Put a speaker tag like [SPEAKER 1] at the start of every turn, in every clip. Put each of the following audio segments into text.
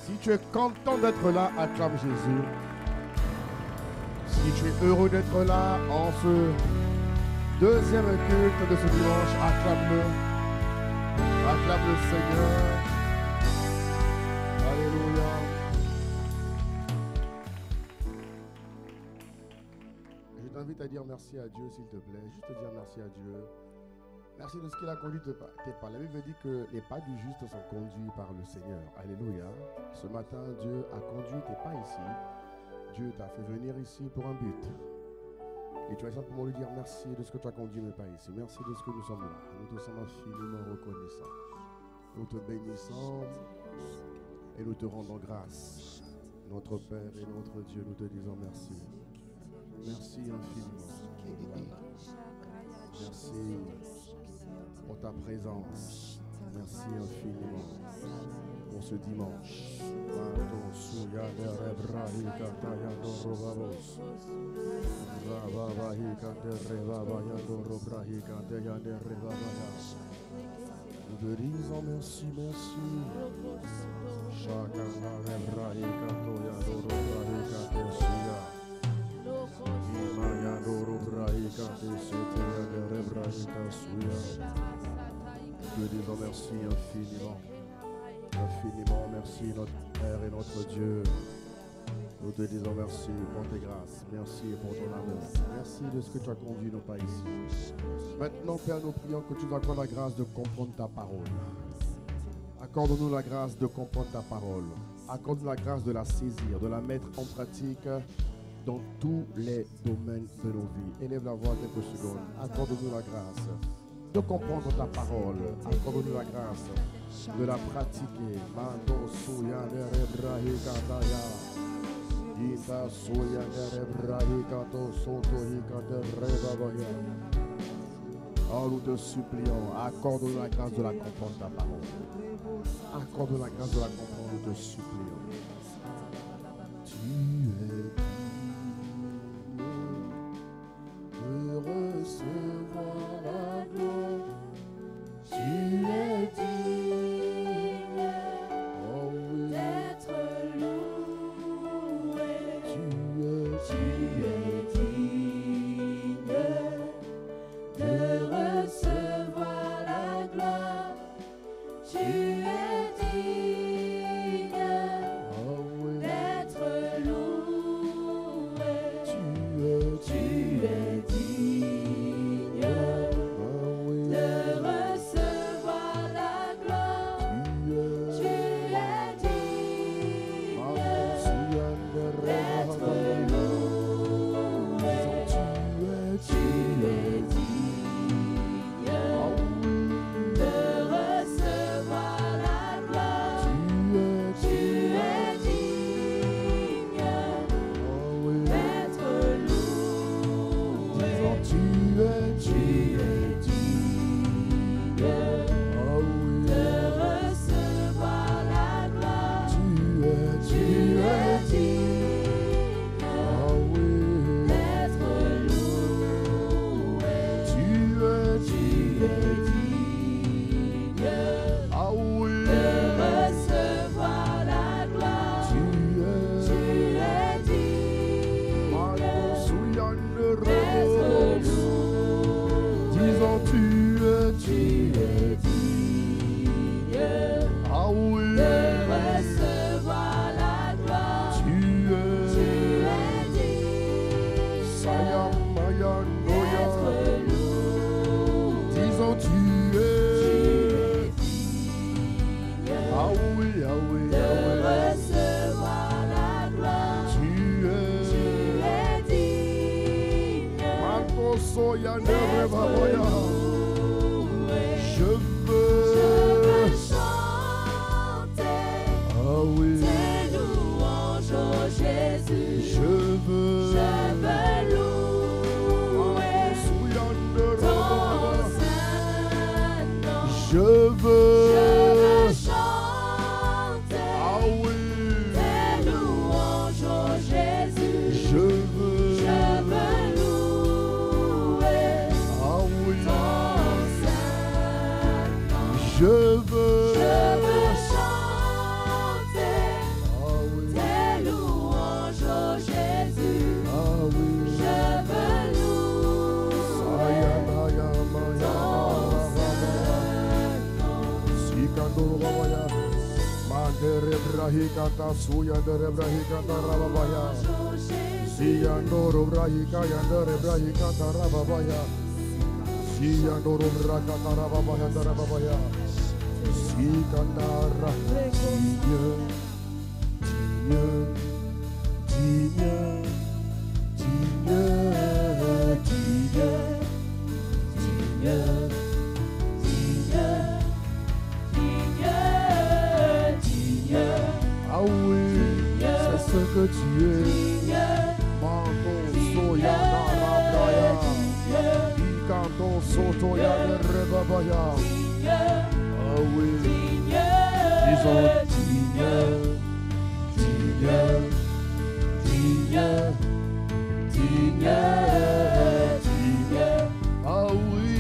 [SPEAKER 1] Si tu es content d'être là, acclame Jésus. Si tu es heureux d'être là en ce deuxième culte de ce dimanche, acclame-le. Acclame le Seigneur. Alléluia. Je t'invite à dire merci à Dieu, s'il te plaît. Juste dire merci à Dieu. Merci de ce qu'il a conduit tes pas. La Bible dit que les pas du juste sont conduits par le Seigneur. Alléluia. Ce matin, Dieu a conduit tes pas ici. Dieu t'a fait venir ici pour un but. Et tu vas simplement lui dire merci de ce que tu as conduit mes pas ici. Merci de ce que nous sommes là. Nous te sommes infiniment reconnaissants. Nous te bénissons et nous te rendons grâce. Notre Père et notre Dieu, nous te disons merci. Merci infiniment. Merci pour ta présence. Merci infiniment pour ce dimanche. Nous te disons merci, merci. Nous te disons merci infiniment. Infiniment merci notre Père et notre Dieu. Nous te disons merci pour tes grâces. Merci pour ton amour. Merci de ce que tu as conduit nos pas ici. Maintenant, Père, nous prions que tu nous accordes la grâce de comprendre ta parole. Accorde-nous la grâce de comprendre ta parole. Accorde-nous la grâce de la saisir, de la mettre en pratique dans tous les domaines de nos vies. Élève la voix quelques secondes. Accorde-nous la grâce de comprendre ta parole. Accorde-nous la grâce de la pratiquer. Mando suya nerebrahi kataya. Ita suya nerebrahi kato soto hikate rebabaya. Oh, nous te supplions, accorde-nous la grâce de la comprendre ta parole. Accorde-nous la grâce de la comprendre, nous te supplions. Tu es digne de recevoir la gloire. Tu es digne d'être loué. Tu es digne de recevoir la gloire. Tu es digne d'être loué. Tu es digne de recevoir la gloire. Tu es digne d'être loué. Tu es digne de recevoir la gloire. Tu es digne d'être loué. Tu es digne de recevoir la gloire. Tu es digne d'être loué. Tu es digne de recevoir la gloire. Tu es digne d'être loué. Disons tu es digne de recevoir la gloire. Tu es digne d'être loué. Disons tu es digne de recevoir la gloire. Tu es digne d'être loué. Je veux chanter tes louanges, oh Jésus. Je veux louer ton saint nom. Je veux chanter tes louanges, oh Jésus. Je veux louer ton Derebrahi kanta suya derebrahi kanta rababaya. Ziyandoro brahika yanderebrahi kanta rababaya. Ziyandoro brakata rababaya darababaya. Zikandara. Ah oui, c'est ce que tu es. Manto soya narabraya. Ikanto sotoya nerebabaya. Ah oui, disons digne, digne, digne, digne, digne. Ah oui,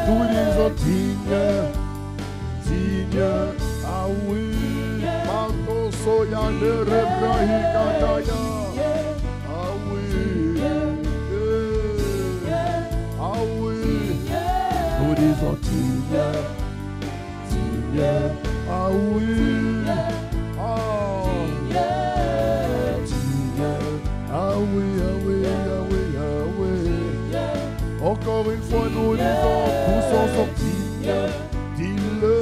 [SPEAKER 1] nous disons digne, digne. Ah oui, manto soya nerebrahi kandaya. Ah oui, ah oui, nous disons digne, digne. Ah oui, ah oui, ah oui, ah oui, ah oui. Encore une fois, nous disons, tous ensemble, digne, dis-le,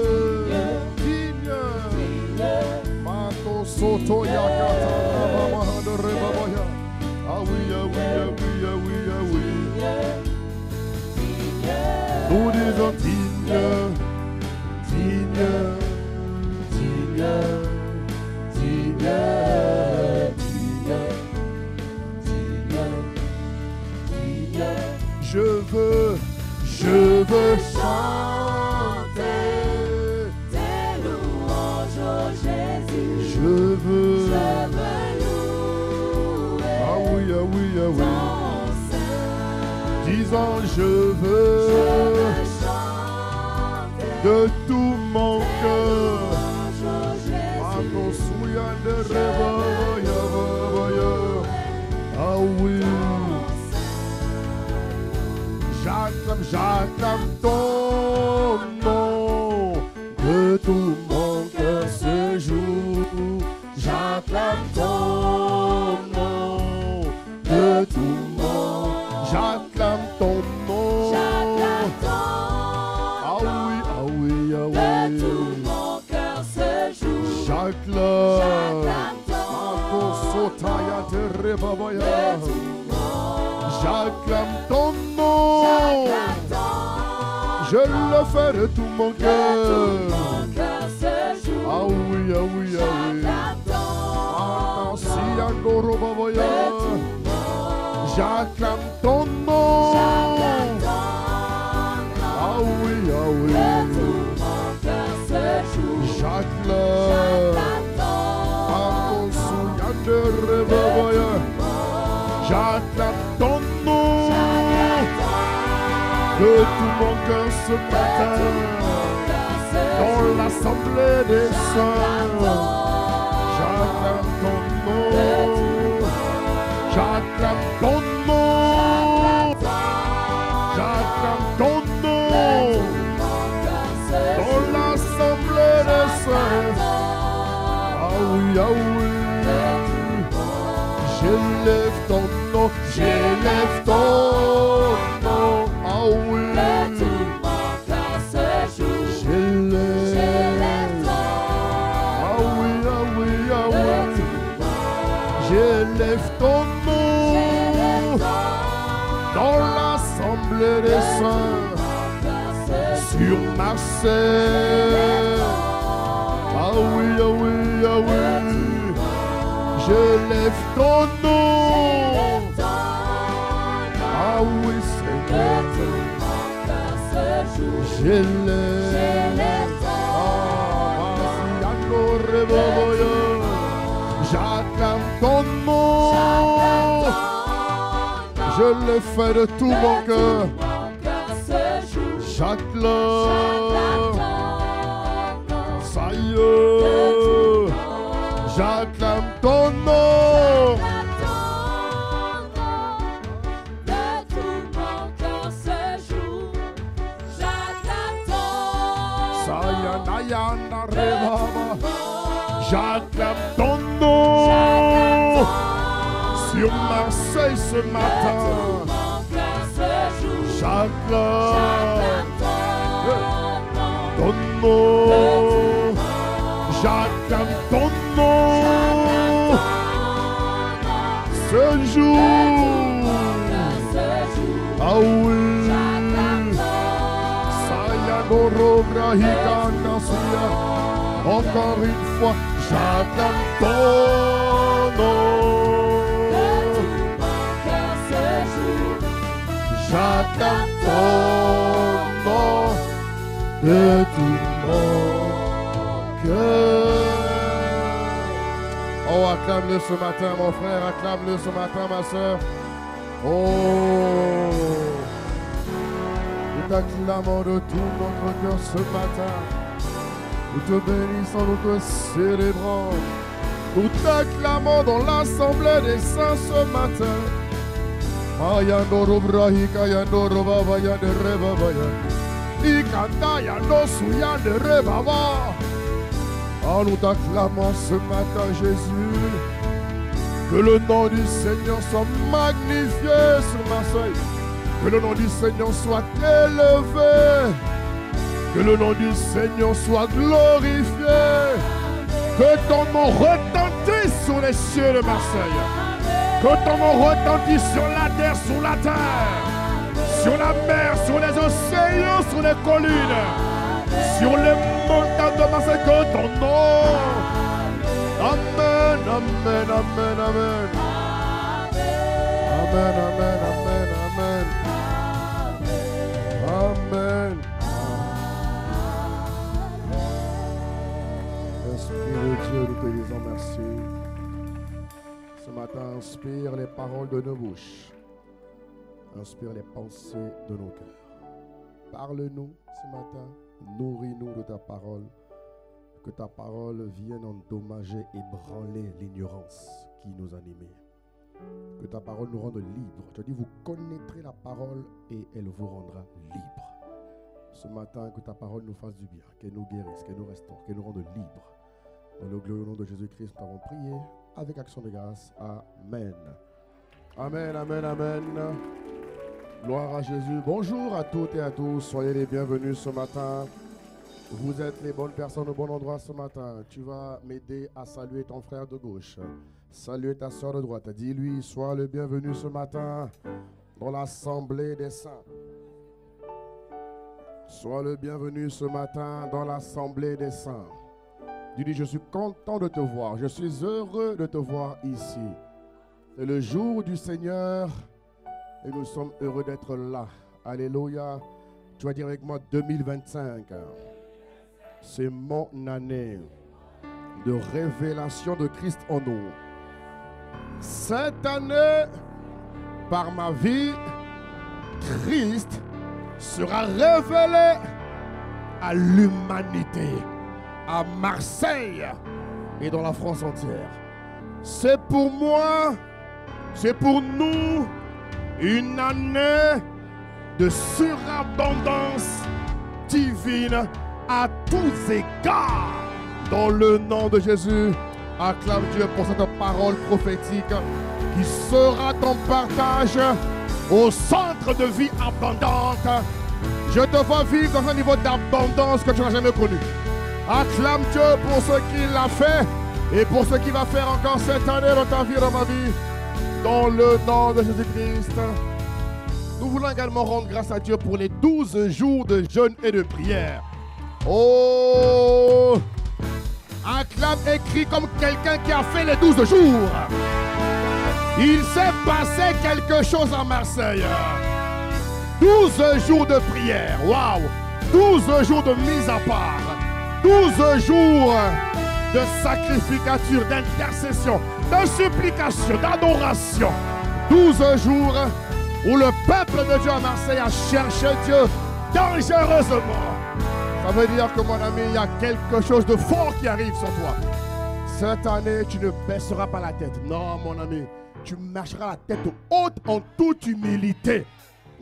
[SPEAKER 1] digne. Mato soto yakata rababa de rebabaya. Ah oui, ah oui, ah oui, ah oui, ah oui. Nous disons digne, digne, digne, digne, digne, digne. Je veux chanter
[SPEAKER 2] tes louanges, oh Jésus.
[SPEAKER 1] Je veux
[SPEAKER 2] louer.
[SPEAKER 1] Ah oui, ah oui, ah oui.
[SPEAKER 2] Ton sein.
[SPEAKER 1] Disant je veux
[SPEAKER 2] chanter
[SPEAKER 1] de tout mon
[SPEAKER 2] tes
[SPEAKER 1] cœur.
[SPEAKER 2] louanges, oh Jésus.
[SPEAKER 1] Mato souya de rebabaya, babaya. Ah oui. J'acclame ton nom, de tout mon cœur ce jour. J'acclame ton nom, de tout mon, j'acclame ton nom.
[SPEAKER 2] J'acclame ton
[SPEAKER 1] Ah oui, ah oui, ah
[SPEAKER 2] de
[SPEAKER 1] oui.
[SPEAKER 2] tout mon cœur ce jour.
[SPEAKER 1] J'acclame
[SPEAKER 2] J'acclame ton
[SPEAKER 1] sotaya de rebabaya.
[SPEAKER 2] de tout
[SPEAKER 1] J'acclame ton nom.
[SPEAKER 2] J'acclame ton
[SPEAKER 1] Je le fais de tout mon
[SPEAKER 2] de
[SPEAKER 1] cœur.
[SPEAKER 2] tout mon cœur ce jour.
[SPEAKER 1] Ah oui, ah oui, ah oui.
[SPEAKER 2] J'acclame ton
[SPEAKER 1] Attensi angoro babaya.
[SPEAKER 2] de tout mon
[SPEAKER 1] J'acclame ton nom.
[SPEAKER 2] J'acclame ton
[SPEAKER 1] Ah oui, ah oui.
[SPEAKER 2] de tout mon cœur ce jour.
[SPEAKER 1] J'acclame.
[SPEAKER 2] J'acclame ton
[SPEAKER 1] Attensi angoro babaya. J'acclame ton nom. De tout mon cœur ce matin. Dans l'assemblée des saints. J'acclame ton nom. J'acclame ton nom. J'acclame ton nom. Dans l'assemblée des saints. Ah oui, ah oui. J'élève ton nom. J'élève ton nom. Ah oui. J'élève. Ah oui, ah oui, ah oui. J'élève ton nom dans l'assemblée des saints, sur ma scène. Ah oui, ah oui, ah oui. J'élève ton nom. Ah oui, Seigneur. J'élève. J'acclame ton nom. Je le fais de tout mon cœur. J'acclame. Ça y est. J'acclame ton nom.
[SPEAKER 2] De tout mon cœur ce jour, j'acclame ton
[SPEAKER 1] Sayanayana Rebaba. J'acclame ton nom sur Marseille ce matin. J'acclame ton nom. J'acclame ton nom ce jour. Ah oui. Sayadoro Brahikana Suya. Encore une fois, j'acclame ton nom. J'acclame ton nom de tout mon cœur. Oh, acclame-le ce matin, mon frère. Acclame-le ce matin, ma soeur. Oh, nous t'acclamons de tout notre cœur ce matin. Nous te bénissons, nous te célébrons. Nous t'acclamons dans l'assemblée des saints ce matin. Ayandoro brahika yandoro baba yandere baba ya. Ikanda yando suya de baba. Oh, nous t'acclamons ce matin, Jésus. Que le nom du Seigneur soit magnifié sur Marseille. Que le nom du Seigneur soit élevé. Que le nom du Seigneur soit glorifié. Que ton nom retentisse sur les cieux de Marseille. Que ton nom retentisse sur la terre, sur la terre, sur la mer, sur les océans, sur les collines, sur les montagnes de Marseille. Que ton nom. Amen, amen, amen, amen. Amen, amen, amen, amen. Amen. Esprit de Dieu, nous te disons merci. Ce matin, inspire les paroles de nos bouches. Inspire les pensées de nos cœurs. Parle-nous ce matin. Nourris-nous de ta parole. Que ta parole vienne endommager, ébranler l'ignorance qui nous animait. Que ta parole nous rende libres. Tu as dit, vous connaîtrez la parole et elle vous rendra libres. Ce matin, que ta parole nous fasse du bien, qu'elle nous guérisse, qu'elle nous restaure, qu'elle nous rende libres. Dans le glorieux nom de Jésus-Christ, nous avons prié avec action de grâce. Amen. Amen, amen, amen. Gloire à Jésus. Bonjour à toutes et à tous. Soyez les bienvenus ce matin. Vous êtes les bonnes personnes au bon endroit ce matin. Tu vas m'aider à saluer ton frère de gauche. Saluer ta soeur de droite. Dis-lui, sois le bienvenu ce matin dans l'assemblée des saints. Sois le bienvenu ce matin dans l'assemblée des saints. Dis-lui, je suis content de te voir. Je suis heureux de te voir ici. C'est le jour du Seigneur et nous sommes heureux d'être là. Alléluia. Tu vas dire avec moi 2025. C'est mon année de révélation de Christ en nous. Cette année, par ma vie, Christ sera révélé à l'humanité, à Marseille et dans la France entière. C'est pour moi, c'est pour nous une année de surabondance divine à tous égards. Dans le nom de Jésus, acclame Dieu pour cette parole prophétique qui sera ton partage au centre de vie abondante. Je te vois vivre dans un niveau d'abondance que tu n'as jamais connu. Acclame Dieu pour ce qu'il a fait et pour ce qu'il va faire encore cette année dans ta vie et dans ma vie. Dans le nom de Jésus-Christ. Nous voulons également rendre grâce à Dieu pour les 12 jours de jeûne et de prière. Oh! Acclame, écrit comme quelqu'un qui a fait les 12 jours. Il s'est passé quelque chose à Marseille. 12 jours de prière. Waouh! 12 jours de mise à part. 12 jours de sacrificature, d'intercession, de supplication, d'adoration. 12 jours où le peuple de Dieu à Marseille a cherché Dieu dangereusement. Ça veut dire que mon ami, il y a quelque chose de fort qui arrive sur toi. Cette année, tu ne baisseras pas la tête. Non, mon ami, tu marcheras la tête haute en toute humilité.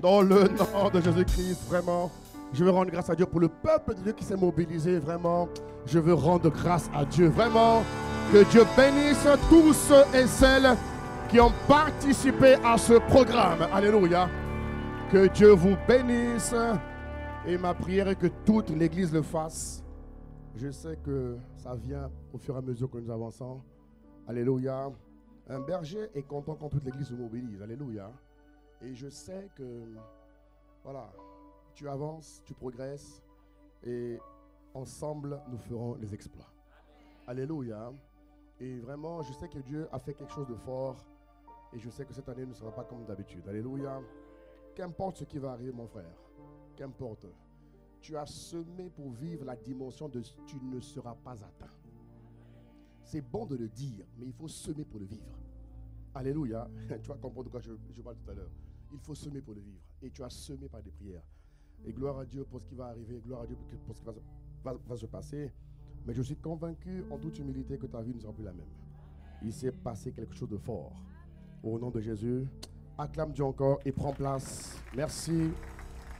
[SPEAKER 1] Dans le nom de Jésus-Christ, vraiment, Je veux rendre grâce à Dieu pour le peuple de Dieu qui s'est mobilisé. Vraiment, je veux rendre grâce à Dieu. Vraiment, que Dieu bénisse tous ceux et celles qui ont participé à ce programme. Alléluia. Que Dieu vous bénisse. Et ma prière est que toute l'Église le fasse. Je sais que ça vient au fur et à mesure que nous avançons. Alléluia. Un berger est content quand toute l'Église se mobilise. Alléluia. Et je sais que, voilà, tu avances, tu progresses. Et ensemble, nous ferons les exploits. Alléluia. Et vraiment, je sais que Dieu a fait quelque chose de fort. Et je sais que cette année ne sera pas comme d'habitude. Alléluia. Qu'importe ce qui va arriver, mon frère. Qu'importe. Tu as semé pour vivre la dimension de tu ne seras pas atteint. C'est bon de le dire, mais il faut semer pour le vivre. Alléluia. Tu vas comprendre de quoi je parle tout à l'heure. Il faut semer pour le vivre. Et tu as semé par des prières. Et gloire à Dieu pour ce qui va arriver. Gloire à Dieu pour ce qui va se passer. Mais je suis convaincu en toute humilité que ta vie ne sera plus la même. Il s'est passé quelque chose de fort. Au nom de Jésus, acclame Dieu encore et prends place. Merci.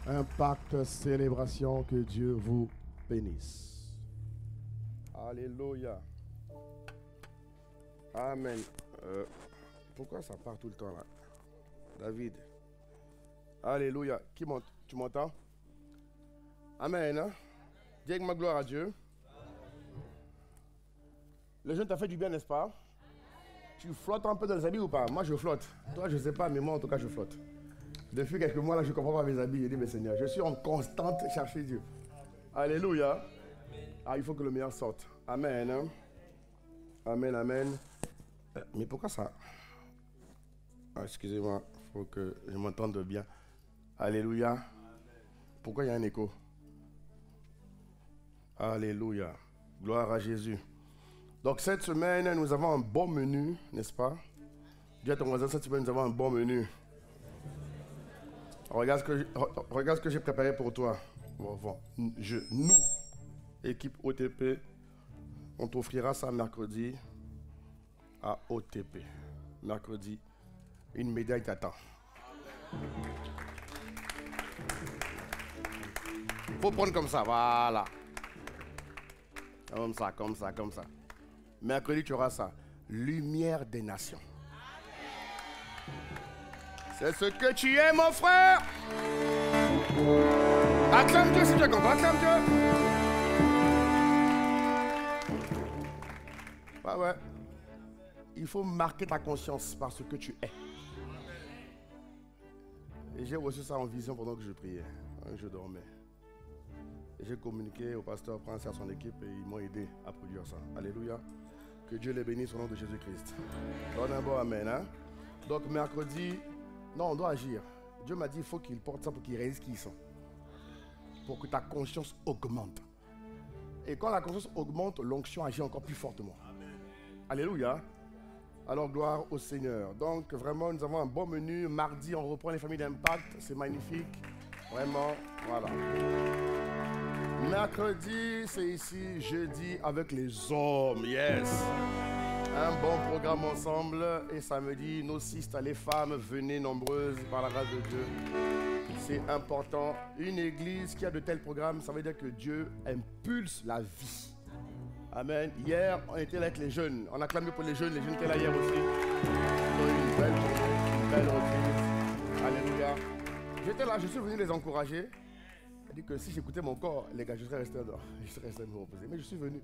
[SPEAKER 1] Impact, célébration, que Dieu vous bénisse. Alléluia. Amen. Pourquoi ça part tout le temps là? David. Alléluia. Tu m'entends? Amen. Hein? Dis avec ma gloire à Dieu. Le jeûne t'a fait du bien, n'est-ce pas? Tu flottes un peu dans les habits ou pas? Moi, je flotte. Toi, je ne sais pas, mais moi, en tout cas, je flotte. Depuis quelques mois, là, je ne comprends pas mes habits. Je dis, mais Seigneur, je suis en constante chercher Dieu. Alléluia. Ah, il faut que le meilleur sorte. Amen. Hein? Amen, amen. Mais pourquoi ça? Ah, excusez-moi, il faut que je m'entende bien. Alléluia. Pourquoi il y a un écho? Alléluia. Gloire à Jésus. Donc cette semaine, nous avons un bon menu, n'est-ce pas? Dis à ton voisin, cette semaine, nous avons un bon menu. Regarde ce que j'ai préparé pour toi. Bon. Nous, équipe OTP, on t'offrira ça mercredi à OTP. Mercredi, une médaille t'attend. Faut prendre comme ça, voilà. Comme ça. Mercredi, tu auras ça. Lumière des nations. C'est ce que tu es, mon frère. Acclame Dieu si tu es content. Acclame Dieu. Ouais. Il faut marquer ta conscience par ce que tu es. Et j'ai reçu ça en vision pendant que je priais, que je dormais. Et j'ai communiqué au pasteur Prince et à son équipe et ils m'ont aidé à produire ça. Alléluia. Que Dieu les bénisse au nom de Jésus-Christ. Donne un bon amen. Hein? Donc mercredi, non, on doit agir. Dieu m'a dit qu'il faut qu'ils portent ça pour qu'ils réalisent qui ils sont. Pour que ta conscience augmente. Et quand la conscience augmente, l'onction agit encore plus fortement. Amen. Alléluia. Alors gloire au Seigneur. Donc vraiment, nous avons un bon menu. Mardi, on reprend les familles d'impact. C'est magnifique. Vraiment, voilà. Mercredi, c'est ici. Jeudi, avec les hommes. Yes. Un bon programme ensemble. Et samedi, nos sisters, les femmes, venez nombreuses par la grâce de Dieu. C'est important. Une église qui a de tels programmes, ça veut dire que Dieu impulse la vie. Amen. Hier, on était là avec les jeunes. On a clamé pour les jeunes étaient là hier aussi. Ils ont eu une belle journée, une belle reprise. Alléluia. J'étais là, je suis venu les encourager. Il dit que si j'écoutais mon corps, les gars, je serais resté dehors. Je serais resté me reposer. Mais je suis venu.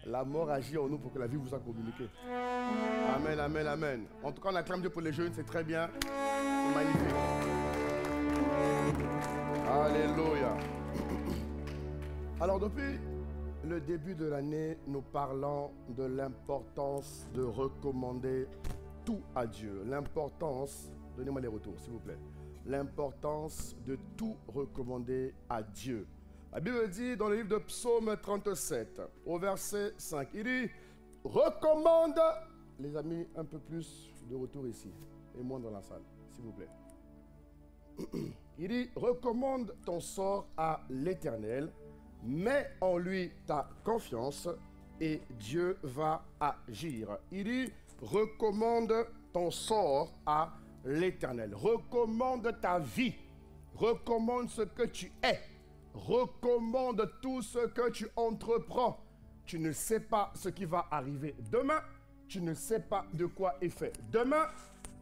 [SPEAKER 1] La mort agit en nous pour que la vie vous soit communiquée. Amen, amen, amen. En tout cas, on acclame Dieu pour les jeunes, c'est très bien. C'est magnifique. Alléluia. Alors, depuis le début de l'année, nous parlons de l'importance de recommander tout à Dieu. L'importance, donnez-moi les retours, s'il vous plaît. L'importance de tout recommander à Dieu. La Bible dit dans le livre de Psaume 37, au verset 5, il dit, recommande, les amis, un peu plus de retour ici, et moins dans la salle, s'il vous plaît. Il dit, recommande ton sort à l'Éternel, mets en lui ta confiance, et Dieu va agir. Il dit, recommande ton sort à l'Éternel, recommande ta vie, recommande ce que tu es recommande tout ce que tu entreprends. Tu ne sais pas ce qui va arriver demain. Tu ne sais pas de quoi est fait demain.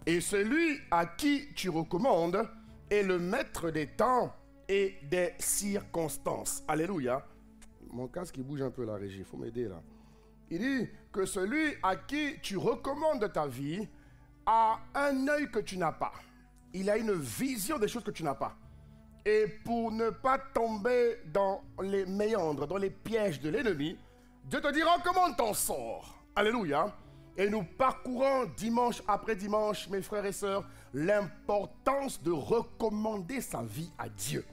[SPEAKER 1] Et celui à qui tu recommandes est le maître des temps et des circonstances. Alléluia. Mon casque qui bouge un peu la régie, il faut m'aider là. Il dit que celui à qui tu recommandes ta vie a un œil que tu n'as pas. Il a une vision des choses que tu n'as pas. Et pour ne pas tomber dans les méandres, dans les pièges de l'ennemi, Dieu te dira comment t'en sors. Alléluia. Et nous parcourons dimanche après dimanche, mes frères et sœurs, l'importance de recommander sa vie à Dieu.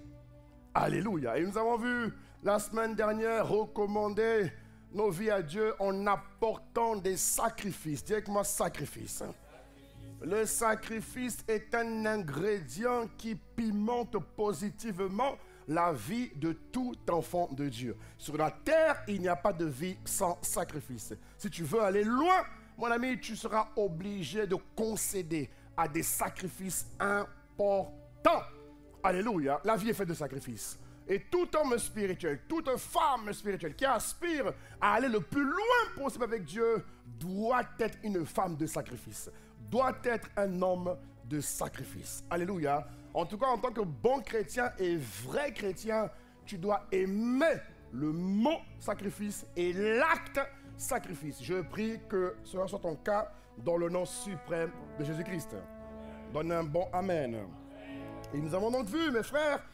[SPEAKER 1] Alléluia. Et nous avons vu la semaine dernière recommander nos vies à Dieu en apportant des sacrifices. Dis avec moi sacrifice. Le sacrifice est un ingrédient qui pimente positivement la vie de tout enfant de Dieu. Sur la terre, il n'y a pas de vie sans sacrifice. Si tu veux aller loin, mon ami, tu seras obligé de concéder à des sacrifices importants. Alléluia. La vie est faite de sacrifices. Et tout homme spirituel, toute femme spirituelle qui aspire à aller le plus loin possible avec Dieu doit être une femme de sacrifice, doit être un homme de sacrifice. Alléluia. En tout cas, en tant que bon chrétien et vrai chrétien, tu dois aimer le mot sacrifice et l'acte sacrifice. Je prie que cela soit ton cas dans le nom suprême de Jésus-Christ. Donne un bon amen. Et nous avons donc vu, mes frères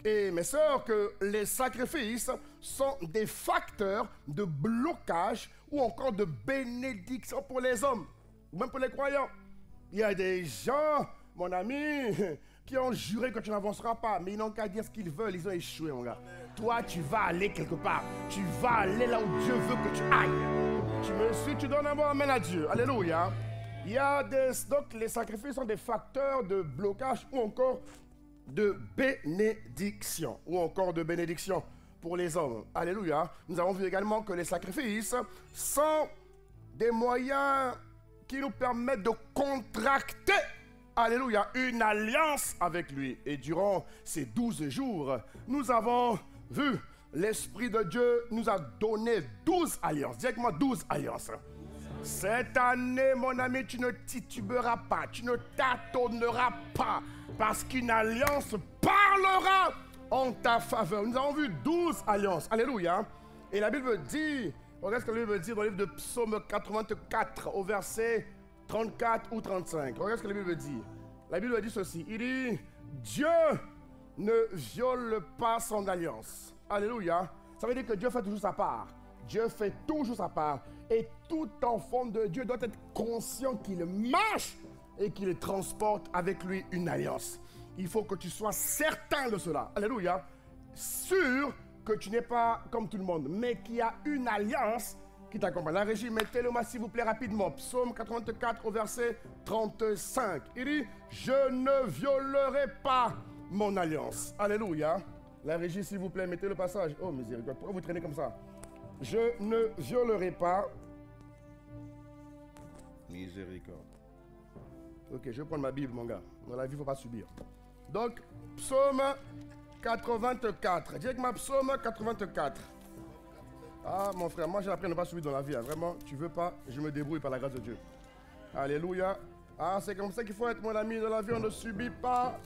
[SPEAKER 1] et mes sœurs, que les sacrifices sont des facteurs de blocage ou encore de bénédiction pour les hommes, ou même pour les croyants. Il y a des gens, mon ami, qui ont juré que tu n'avanceras pas, mais ils n'ont qu'à dire ce qu'ils veulent, ils ont échoué, mon gars. Toi, tu vas aller quelque part. Tu vas aller là où Dieu veut que tu ailles. Tu me suis, tu donnes un bon amen à Dieu. Alléluia. Il y a donc les sacrifices sont des facteurs de blocage ou encore de bénédiction. Ou encore de bénédiction pour les hommes. Alléluia. Nous avons vu également que les sacrifices sont des moyens qui nous permettent de contracter, alléluia, une alliance avec lui. Et durant ces 12 jours, nous avons vu l'Esprit de Dieu nous a donné 12 alliances. Dis avec moi 12 alliances. Cette année, mon ami, tu ne tituberas pas, tu ne tâtonneras pas, parce qu'une alliance parlera en ta faveur. Nous avons vu 12 alliances. Alléluia. Et la Bible dit, regarde ce que la Bible dit dans le livre de Psaume 84, au verset 34 ou 35. Regarde ce que la Bible dit. La Bible dit ceci. Il dit, Dieu ne viole pas son alliance. Alléluia. Ça veut dire que Dieu fait toujours sa part. Dieu fait toujours sa part. Et tout enfant de Dieu doit être conscient qu'il marche et qu'il transporte avec lui une alliance. Il faut que tu sois certain de cela. Alléluia. Sûr que tu n'es pas comme tout le monde, mais qu'il y a une alliance qui t'accompagne. La régie, mettez-le-moi s'il vous plaît rapidement. Psaume 84 au verset 35. Il dit, je ne violerai pas mon alliance. Alléluia. La régie, s'il vous plaît, mettez le passage. Oh miséricorde, pourquoi vous traînez comme ça? Je ne violerai pas. Miséricorde. Ok, je vais prendre ma Bible, mon gars. Dans la vie, il ne faut pas subir. Donc, psaume 84. Dis avec ma psaume 84. Ah, mon frère, moi j'ai appris à ne pas subir dans la vie. Hein. Vraiment, tu veux pas, je me débrouille par la grâce de Dieu. Alléluia. Ah, c'est comme ça qu'il faut être, mon ami. Dans la vie, on ne subit pas.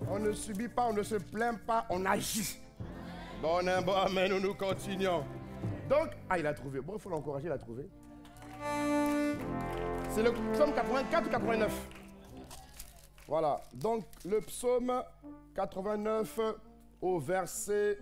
[SPEAKER 1] On ne subit pas, on ne se plaint pas, on agit. Bon, amen, nous continuons. Donc, ah, il a trouvé. Bon, il faut l'encourager, il a trouvé. C'est le psaume 84 ou 89? Voilà. Donc, le psaume 89 au verset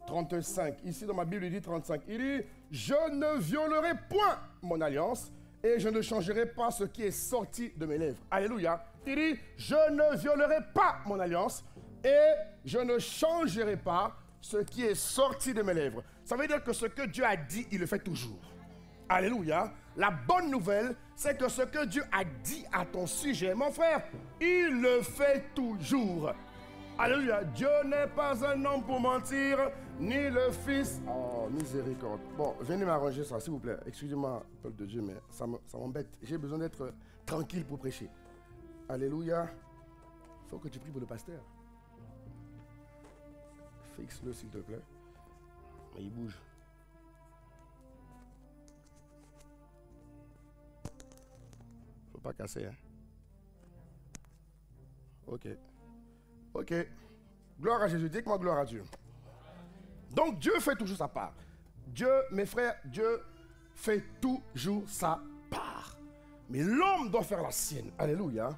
[SPEAKER 1] 35. Ici, dans ma Bible, il dit 35. Il dit, je ne violerai point mon alliance et je ne changerai pas ce qui est sorti de mes lèvres. Alléluia. Il dit, je ne violerai pas mon alliance et je ne changerai pas ce qui est sorti de mes lèvres. Ça veut dire que ce que Dieu a dit, il le fait toujours. Alléluia. La bonne nouvelle, c'est que ce que Dieu a dit à ton sujet, mon frère, il le fait toujours. Alléluia. Dieu n'est pas un homme pour mentir, ni le fils. Oh, miséricorde. Bon, venez m'arranger ça, s'il vous plaît. Excusez-moi, peuple de Dieu, mais ça m'embête. J'ai besoin d'être tranquille pour prêcher. Alléluia. Il faut que tu pries pour le pasteur.
[SPEAKER 3] Fixe-le s'il te plaît. Mais il bouge. Faut pas casser, hein. Ok. Ok. Gloire à Jésus. Dis-moi gloire à Dieu. Donc Dieu fait toujours sa part. Dieu, mes frères, Dieu fait toujours sa part. Mais l'homme doit faire la sienne. Alléluia.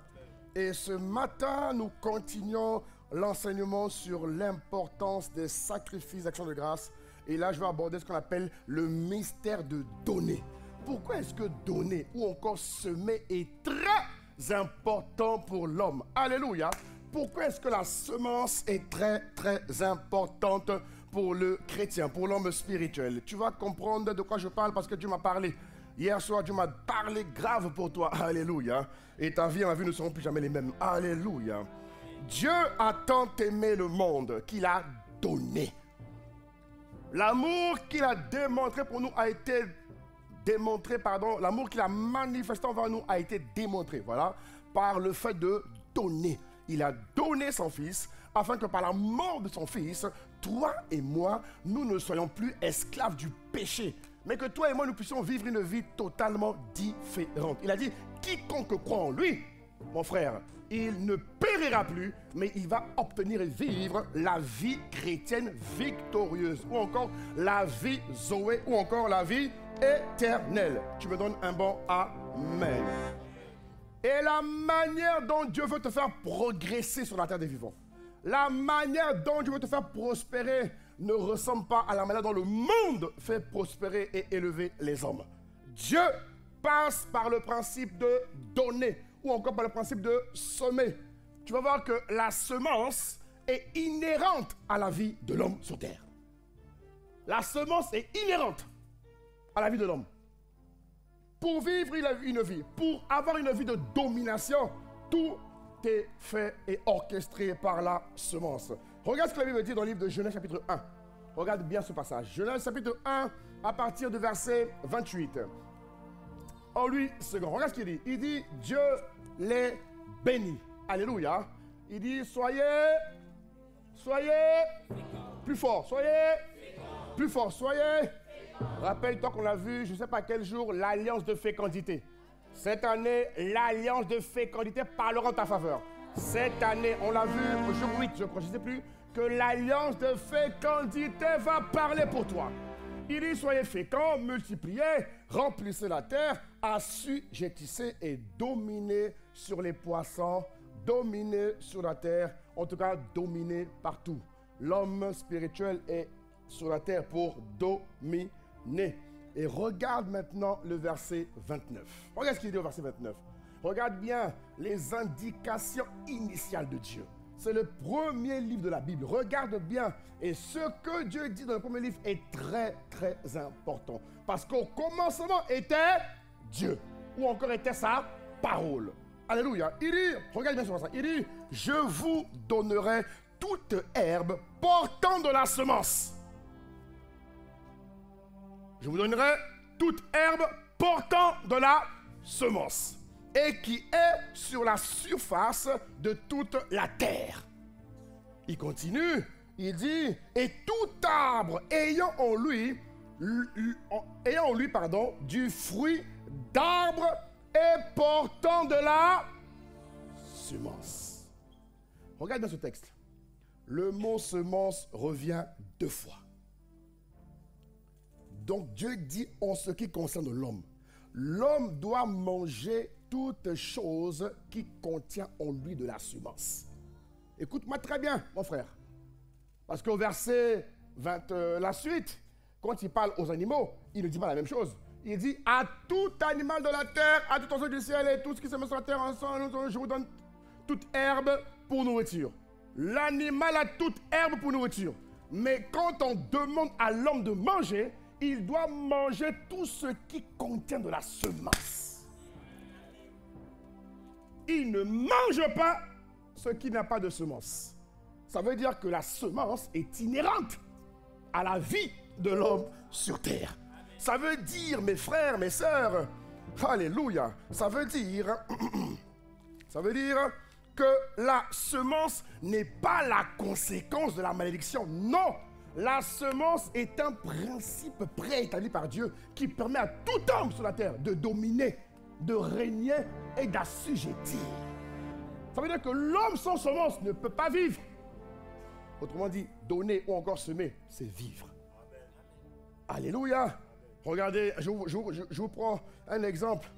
[SPEAKER 3] Et ce matin, nous continuons l'enseignement sur l'importance des sacrifices d'action de grâce. Et là, je vais aborder ce qu'on appelle le mystère de donner. Pourquoi est-ce que donner ou encore semer est très important pour l'homme? Alléluia. Pourquoi est-ce que la semence est très, très importante pour le chrétien, pour l'homme spirituel? Tu vas comprendre de quoi je parle parce que Dieu m'a parlé. Hier soir, Dieu m'a parlé grave pour toi. Alléluia. Et ta vie et ma vie ne seront plus jamais les mêmes. Alléluia. Dieu a tant aimé le monde qu'il a donné. L'amour qu'il a démontré pour nous a été démontré, l'amour qu'il a manifesté envers nous a été démontré, voilà, par le fait de donner. Il a donné son fils afin que par la mort de son fils, toi et moi, nous ne soyons plus esclaves du péché, mais que toi et moi, nous puissions vivre une vie totalement différente. Il a dit, quiconque croit en lui, mon frère, il ne périra plus, mais il va obtenir et vivre la vie chrétienne victorieuse, ou encore la vie Zoé, ou encore la vie éternelle. Tu me donnes un bon amen. Et la manière dont Dieu veut te faire progresser sur la terre des vivants, la manière dont Dieu veut te faire prospérer ne ressemble pas à la manière dont le monde fait prospérer et élever les hommes. Dieu passe par le principe de donner ou encore par le principe de semer. Tu vas voir que la semence est inhérente à la vie de l'homme sur terre. La semence est inhérente à la vie de l'homme. Pour vivre une vie, pour avoir une vie de domination, tout est fait et orchestré par la semence. Regarde ce que la Bible dit dans le livre de Genèse chapitre 1. Regarde bien ce passage. Genèse chapitre 1 à partir du verset 28. En lui, second. Regarde ce qu'il dit. Il dit, Dieu les bénit. Alléluia. Il dit, soyez plus fort. Plus fort. Soyez. Rappelle-toi qu'on a vu, je ne sais pas quel jour, l'alliance de fécondité. Cette année, l'alliance de fécondité parlera en ta faveur. Cette année, on l'a vu au jour 8, je crois, je ne sais plus, que l'alliance de fécondité va parler pour toi. Il dit, soyez féconds, multipliez, remplissez la terre, assujettissez et dominez sur les poissons, dominez sur la terre, en tout cas, dominez partout. L'homme spirituel est sur la terre pour dominer. Et regarde maintenant le verset 29. Regarde ce qu'il dit au verset 29. Regarde bien les indications initiales de Dieu. C'est le premier livre de la Bible. Regarde bien. Et ce que Dieu dit dans le premier livre est très, très important. Parce qu'au commencement était Dieu. Ou encore était sa parole. Alléluia. Il dit, regarde bien sur ça. Il dit, je vous donnerai toute herbe portant de la semence. Je vous donnerai toute herbe portant de la semence et qui est sur la surface de toute la terre. Il continue, il dit, et tout arbre ayant en lui du fruit d'arbre et portant de la semence. Regarde bien ce texte. Le mot semence revient 2 fois. Donc Dieu dit en ce qui concerne l'homme, l'homme doit manger toute chose qui contient en lui de la semence. Écoute-moi très bien, mon frère. Parce qu'au verset 20, la suite, quand il parle aux animaux, il ne dit pas la même chose. Il dit à tout animal de la terre, à tout oiseau du ciel et tout ce qui se met sur la terre ensemble, je vous donne toute herbe pour nourriture. L'animal a toute herbe pour nourriture. Mais quand on demande à l'homme de manger, il doit manger tout ce qui contient de la semence. Il ne mange pas ce qui n'a pas de semence. Ça veut dire que la semence est inhérente à la vie de l'homme sur terre. Ça veut dire, mes frères, mes sœurs, alléluia, ça veut dire que la semence n'est pas la conséquence de la malédiction. Non, la semence est un principe préétabli par Dieu qui permet à tout homme sur la terre de dominer, de régner et d'assujettir. Ça veut dire que l'homme sans semence ne peut pas vivre. Autrement dit, donner ou encore semer, c'est vivre. Alléluia. Regardez, je vous prends un exemple.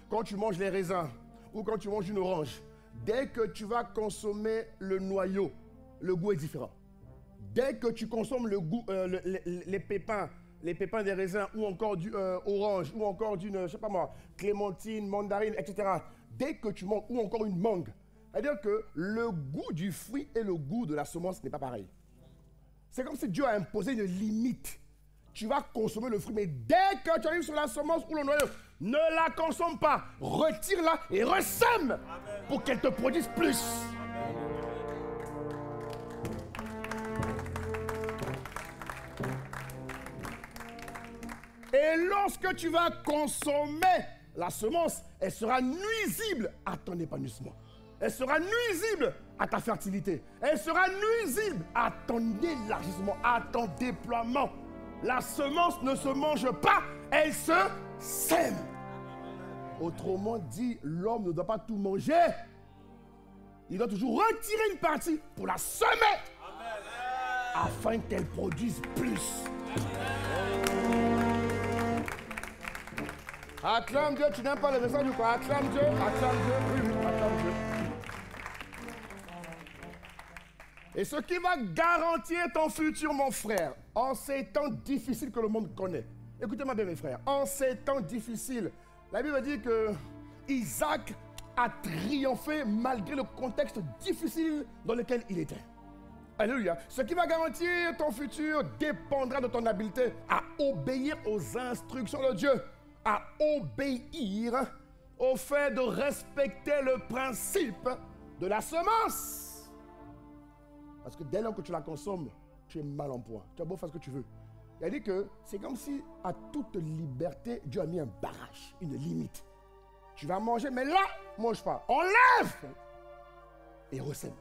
[SPEAKER 3] Quand tu manges les raisins ou quand tu manges une orange, dès que tu vas consommer le noyau, le goût est différent. Dès que tu consommes le goût, les pépins des raisins ou encore du orange ou encore d'une, je sais pas moi, clémentine, mandarine, etc. Dès que tu manges, ou encore une mangue, c'est-à-dire que le goût du fruit et le goût de la semence n'est pas pareil. C'est comme si Dieu a imposé une limite. Tu vas consommer le fruit, mais dès que tu arrives sur la semence ou le noyau, ne la consomme pas. Retire-la et ressème pour qu'elle te produise plus. Et lorsque tu vas consommer la semence, elle sera nuisible à ton épanouissement. Elle sera nuisible à ta fertilité. Elle sera nuisible à ton élargissement, à ton déploiement. La semence ne se mange pas, elle se sème. Autrement dit, l'homme ne doit pas tout manger. Il doit toujours retirer une partie pour la semer. Afin qu'elle produise plus. Acclame Dieu, tu n'aimes pas le message ou quoi? Acclame Dieu, oui, acclame Dieu. Et ce qui va garantir ton futur, mon frère, en ces temps difficiles que le monde connaît. Écoutez-moi bien, mes frères. En ces temps difficiles, la Bible dit que Isaac a triomphé malgré le contexte difficile dans lequel il était. Alléluia. Ce qui va garantir ton futur dépendra de ton habileté à obéir aux instructions de Dieu, à obéir au fait de respecter le principe de la semence. Parce que dès lors que tu la consommes, tu es mal en point. Tu as beau faire ce que tu veux. Il a dit que c'est comme si à toute liberté, Dieu a mis un barrage, une limite. Tu vas manger, mais là, mange pas. Enlève et ressème.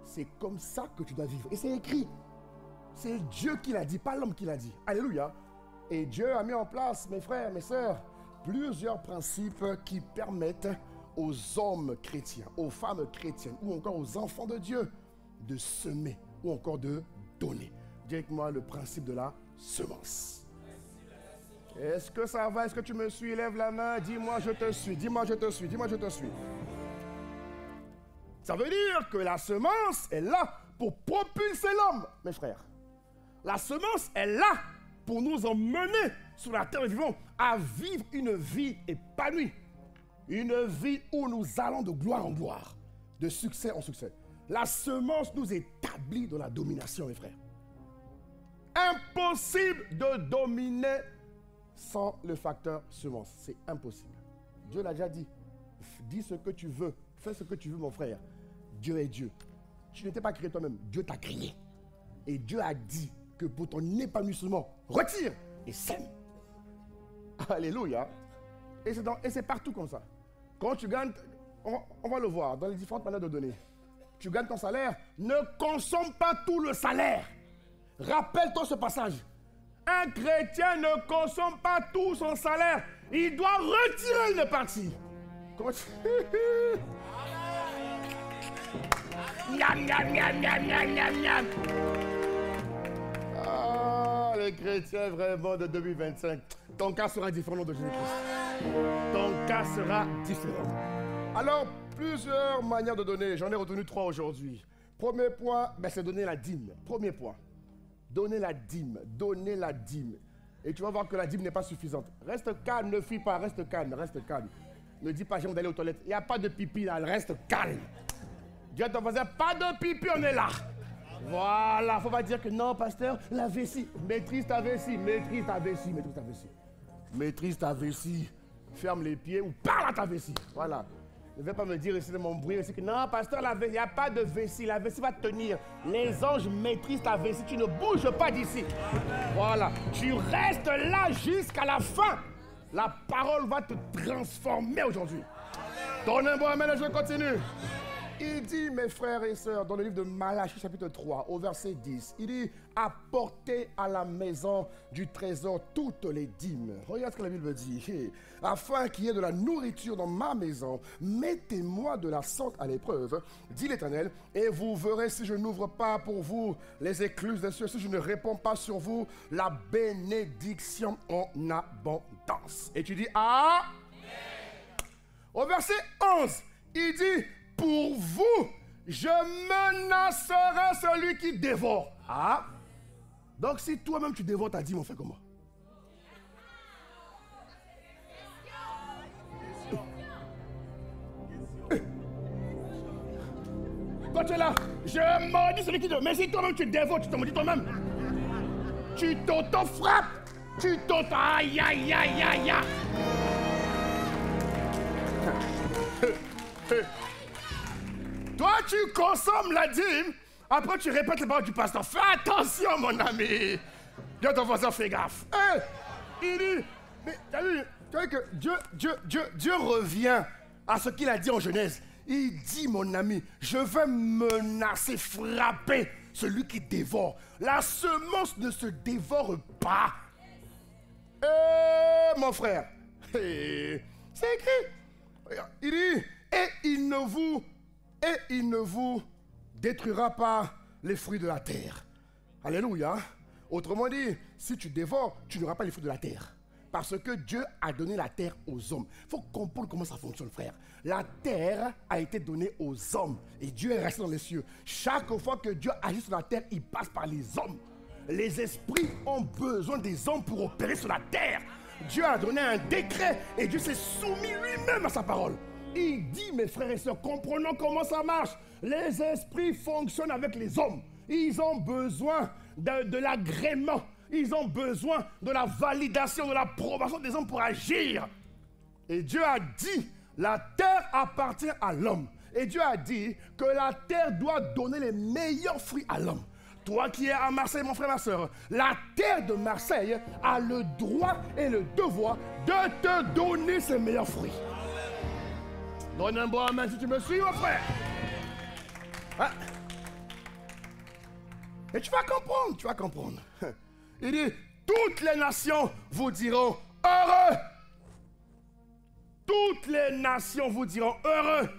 [SPEAKER 3] C'est comme ça que tu dois vivre. Et c'est écrit. C'est Dieu qui l'a dit, pas l'homme qui l'a dit. Alléluia. Et Dieu a mis en place, mes frères, mes sœurs, plusieurs principes qui permettent aux hommes chrétiens, aux femmes chrétiennes ou encore aux enfants de Dieu de semer ou encore de donner. Dis avec moi le principe de la semence. Est-ce que ça va? Est-ce que tu me suis? Lève la main, dis-moi je te suis, dis-moi je te suis, dis-moi je te suis. Ça veut dire que la semence est là pour propulser l'homme, mes frères. La semence est là pour nous emmener sur la terre vivante à vivre une vie épanouie. Une vie où nous allons de gloire en gloire, de succès en succès. La semence nous établit dans la domination, mes frères. Impossible de dominer sans le facteur semence. C'est impossible. Dieu l'a déjà dit. Dis ce que tu veux. Fais ce que tu veux, mon frère. Dieu est Dieu. Tu n'étais pas créé toi-même. Dieu t'a créé. Et Dieu a dit que pour ton épanouissement, retire et sème. Alléluia. Et c'est partout comme ça. Quand tu gagnes, on va le voir dans les différentes manières de donner. Tu gagnes ton salaire, ne consomme pas tout le salaire. Rappelle-toi ce passage. Un chrétien ne consomme pas tout son salaire. Il doit retirer une partie. Miam, miam, miam, miam, miam, miam, miam. Ah, les chrétiens vraiment de 2025. Ton cas sera différent au nom de Jésus-Christ. Ton cas sera différent. Alors, plusieurs manières de donner. J'en ai retenu 3 aujourd'hui. Premier point, c'est donner la dîme. Premier point. Donner la dîme. Donner la dîme. Et tu vas voir que la dîme n'est pas suffisante. Reste calme, ne fuis pas. Reste calme, reste calme. Ne dis pas, j'ai envie d'aller aux toilettes. Il n'y a pas de pipi là. Reste calme. Dis à ton voisin, pas de pipi, on est là. Voilà. Il ne faut pas dire que non, pasteur, la vessie. Maîtrise ta vessie. Maîtrise ta vessie. Maîtrise ta vessie. Maîtrise ta vessie. Ferme les pieds ou parle à ta vessie. Voilà. Ne vais pas me dire ici de mon bruit aussi que non, pasteur, il n'y a pas de vessie. La vessie va tenir. Les anges maîtrisent ta vessie. Tu ne bouges pas d'ici. Voilà. Tu restes là jusqu'à la fin. La parole va te transformer aujourd'hui. Donne un bon amen et je continue. Il dit, mes frères et sœurs, dans le livre de Malachie, chapitre 3, au verset 10, il dit, apportez à la maison du trésor toutes les dîmes. Regarde ce que la Bible dit. Afin qu'il y ait de la nourriture dans ma maison, mettez-moi de la sorte à l'épreuve, dit l'Éternel, et vous verrez si je n'ouvre pas pour vous les écluses des cieux, si je ne réponds pas sur vous la bénédiction en abondance. Et tu dis, ah! Au verset 11, il dit, pour vous, je menacerai celui qui dévore. Ah. Donc si toi-même tu dévores ta dîme, on fait comment? Toi tu es là, je maudis celui qui dévore. Mais si toi-même tu dévores, tu te maudis toi-même. Tu t'auto-frappes. Tu t'auto... Aïe, aïe, aïe, aïe, aïe. Toi, tu consommes la dîme, après tu répètes les paroles du pasteur. Fais attention, mon ami. Dis à ton voisin, fais gaffe. Il dit, mais tu as vu que Dieu revient à ce qu'il a dit en Genèse. Il dit, mon ami, je vais menacer, frapper celui qui dévore. La semence ne se dévore pas. Mon frère, c'est écrit. Il dit, et il ne vous détruira pas les fruits de la terre. Alléluia. Autrement dit, si tu dévores, tu n'auras pas les fruits de la terre. Parce que Dieu a donné la terre aux hommes. Il faut comprendre comment ça fonctionne, frère. La terre a été donnée aux hommes. Et Dieu est resté dans les cieux. Chaque fois que Dieu agit sur la terre, il passe par les hommes. Les esprits ont besoin des hommes pour opérer sur la terre. Dieu a donné un décret et Dieu s'est soumis lui-même à sa parole. Il dit, mes frères et sœurs, comprenons comment ça marche. Les esprits fonctionnent avec les hommes. Ils ont besoin de l'agrément. Ils ont besoin de la validation, de l'approbation des hommes pour agir. Et Dieu a dit, la terre appartient à l'homme. Et Dieu a dit que la terre doit donner les meilleurs fruits à l'homme. Toi qui es à Marseille, mon frère, ma soeur, la terre de Marseille a le droit et le devoir de te donner ses meilleurs fruits. Donne un bon amen si tu me suis, mon frère. Hein? Et tu vas comprendre. Il dit, toutes les nations vous diront heureux. Toutes les nations vous diront heureux.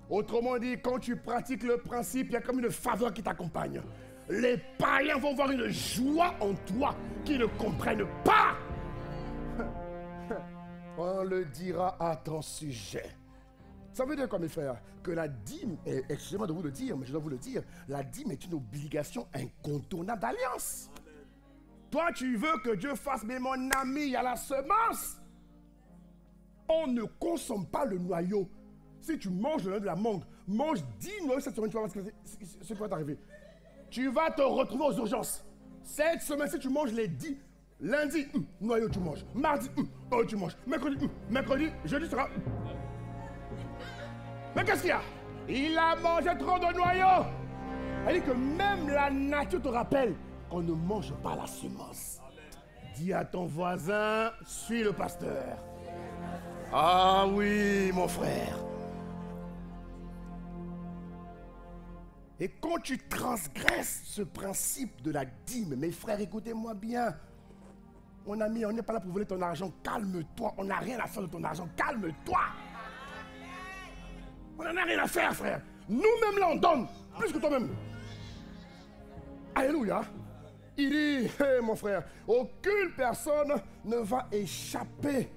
[SPEAKER 3] Autrement dit, quand tu pratiques le principe, il y a comme une faveur qui t'accompagne. Les païens vont voir une joie en toi qu'ils ne comprennent pas. On le dira à ton sujet. Ça veut dire quoi, mes frères? Que la dîme, excusez-moi de vous le dire, mais je dois vous le dire, la dîme est une obligation incontournable d'alliance. Toi, tu veux que Dieu fasse, mais mon ami, il y a la semence. On ne consomme pas le noyau. Si tu manges le noyau de la mangue, mange 10 noyaux cette semaine, tu vas voir ce qui va t'arriver. Tu vas te retrouver aux urgences. Cette semaine, si tu manges les 10, lundi, noyau tu manges. Mardi, noyau tu manges. Mercredi, jeudi sera... Mais qu'est-ce qu'il y a? Il a mangé trop de noyaux. Elle dit que même la nature te rappelle qu'on ne mange pas la semence. Dis à ton voisin, suis le pasteur. Ah oui, mon frère. Et quand tu transgresses ce principe de la dîme, mes frères, écoutez-moi bien. Mon ami, on n'est pas là pour voler ton argent. Calme-toi. On n'a rien à faire de ton argent. Calme-toi. On n'en a rien à faire, frère. Nous-mêmes, là, on donne. Plus que toi-même. Alléluia. Il dit, hey, mon frère, aucune personne ne va échapper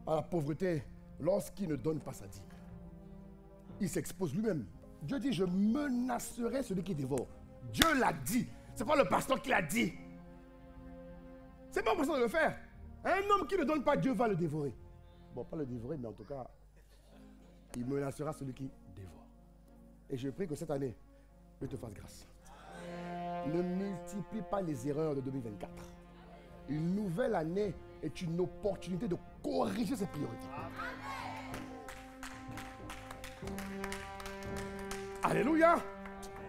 [SPEAKER 3] à la pauvreté lorsqu'il ne donne pas sa dîme. Il s'expose lui-même. Dieu dit, je menacerai celui qui dévore. Dieu l'a dit. Ce n'est pas le pasteur qui l'a dit. Ce n'est pas au pasteur de le faire. Un homme qui ne donne pas, Dieu va le dévorer. Bon, pas le dévorer, mais en tout cas, il menacera celui qui dévore. Et je prie que cette année, Dieu te fasse grâce. Ne multiplie pas les erreurs de 2024. Une nouvelle année est une opportunité de corriger ses priorités. Alléluia.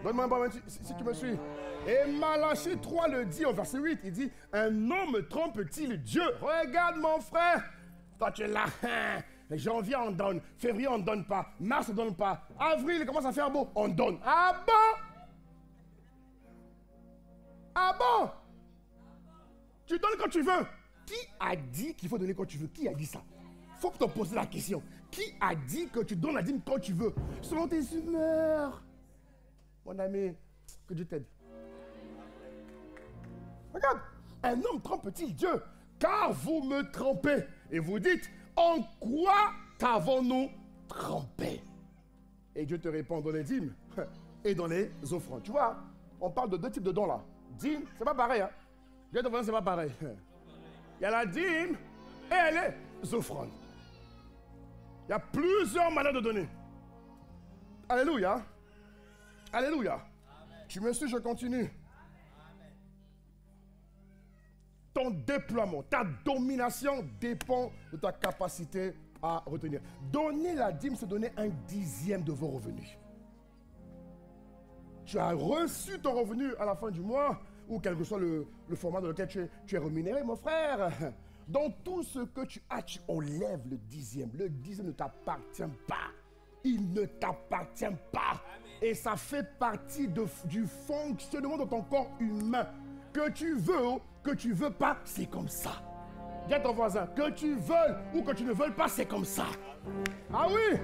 [SPEAKER 3] Donne-moi un bon moment si tu me suis. Et Malachie 3 le dit au verset 8. Il dit, un homme trompe-t-il Dieu? Regarde mon frère. Toi tu es là. Janvier, on donne. Février, on ne donne pas. Mars, on ne donne pas. Avril, il commence à faire beau. On donne. Ah bon? Ah bon? Tu donnes quand tu veux. Qui a dit qu'il faut donner quand tu veux? Qui a dit ça? Il faut que tu te poses la question. Qui a dit que tu donnes la dîme quand tu veux? Selon tes humeurs. Mon ami, que Dieu t'aide. Regarde, un homme trompe-t-il Dieu? Car vous me trompez. Et vous dites, en quoi t'avons-nous trompé? Et Dieu te répond dans les dîmes et dans les offrandes. Tu vois, on parle de deux types de dons là. Dîme, c'est pas pareil. Hein? Dieu te c'est pas pareil. Il y a la dîme et les offrandes. Il y a plusieurs manières de donner. Alléluia. Alléluia. Amen. Tu me suis, je continue. Amen. Ton déploiement, ta domination dépend de ta capacité à retenir. Donner la dîme, c'est donner 1/10 de vos revenus. Tu as reçu ton revenu à la fin du mois, ou quel que soit le format dans lequel tu es rémunéré, mon frère. Dans tout ce que tu as, tu enlèves le 10e. Le 10e ne t'appartient pas. Il ne t'appartient pas. Et ça fait partie du fonctionnement de ton corps humain. Que tu veux ou que tu ne veux pas, c'est comme ça. Dis à ton voisin, que tu veuilles ou que tu ne veuilles pas, c'est comme ça. Ah oui.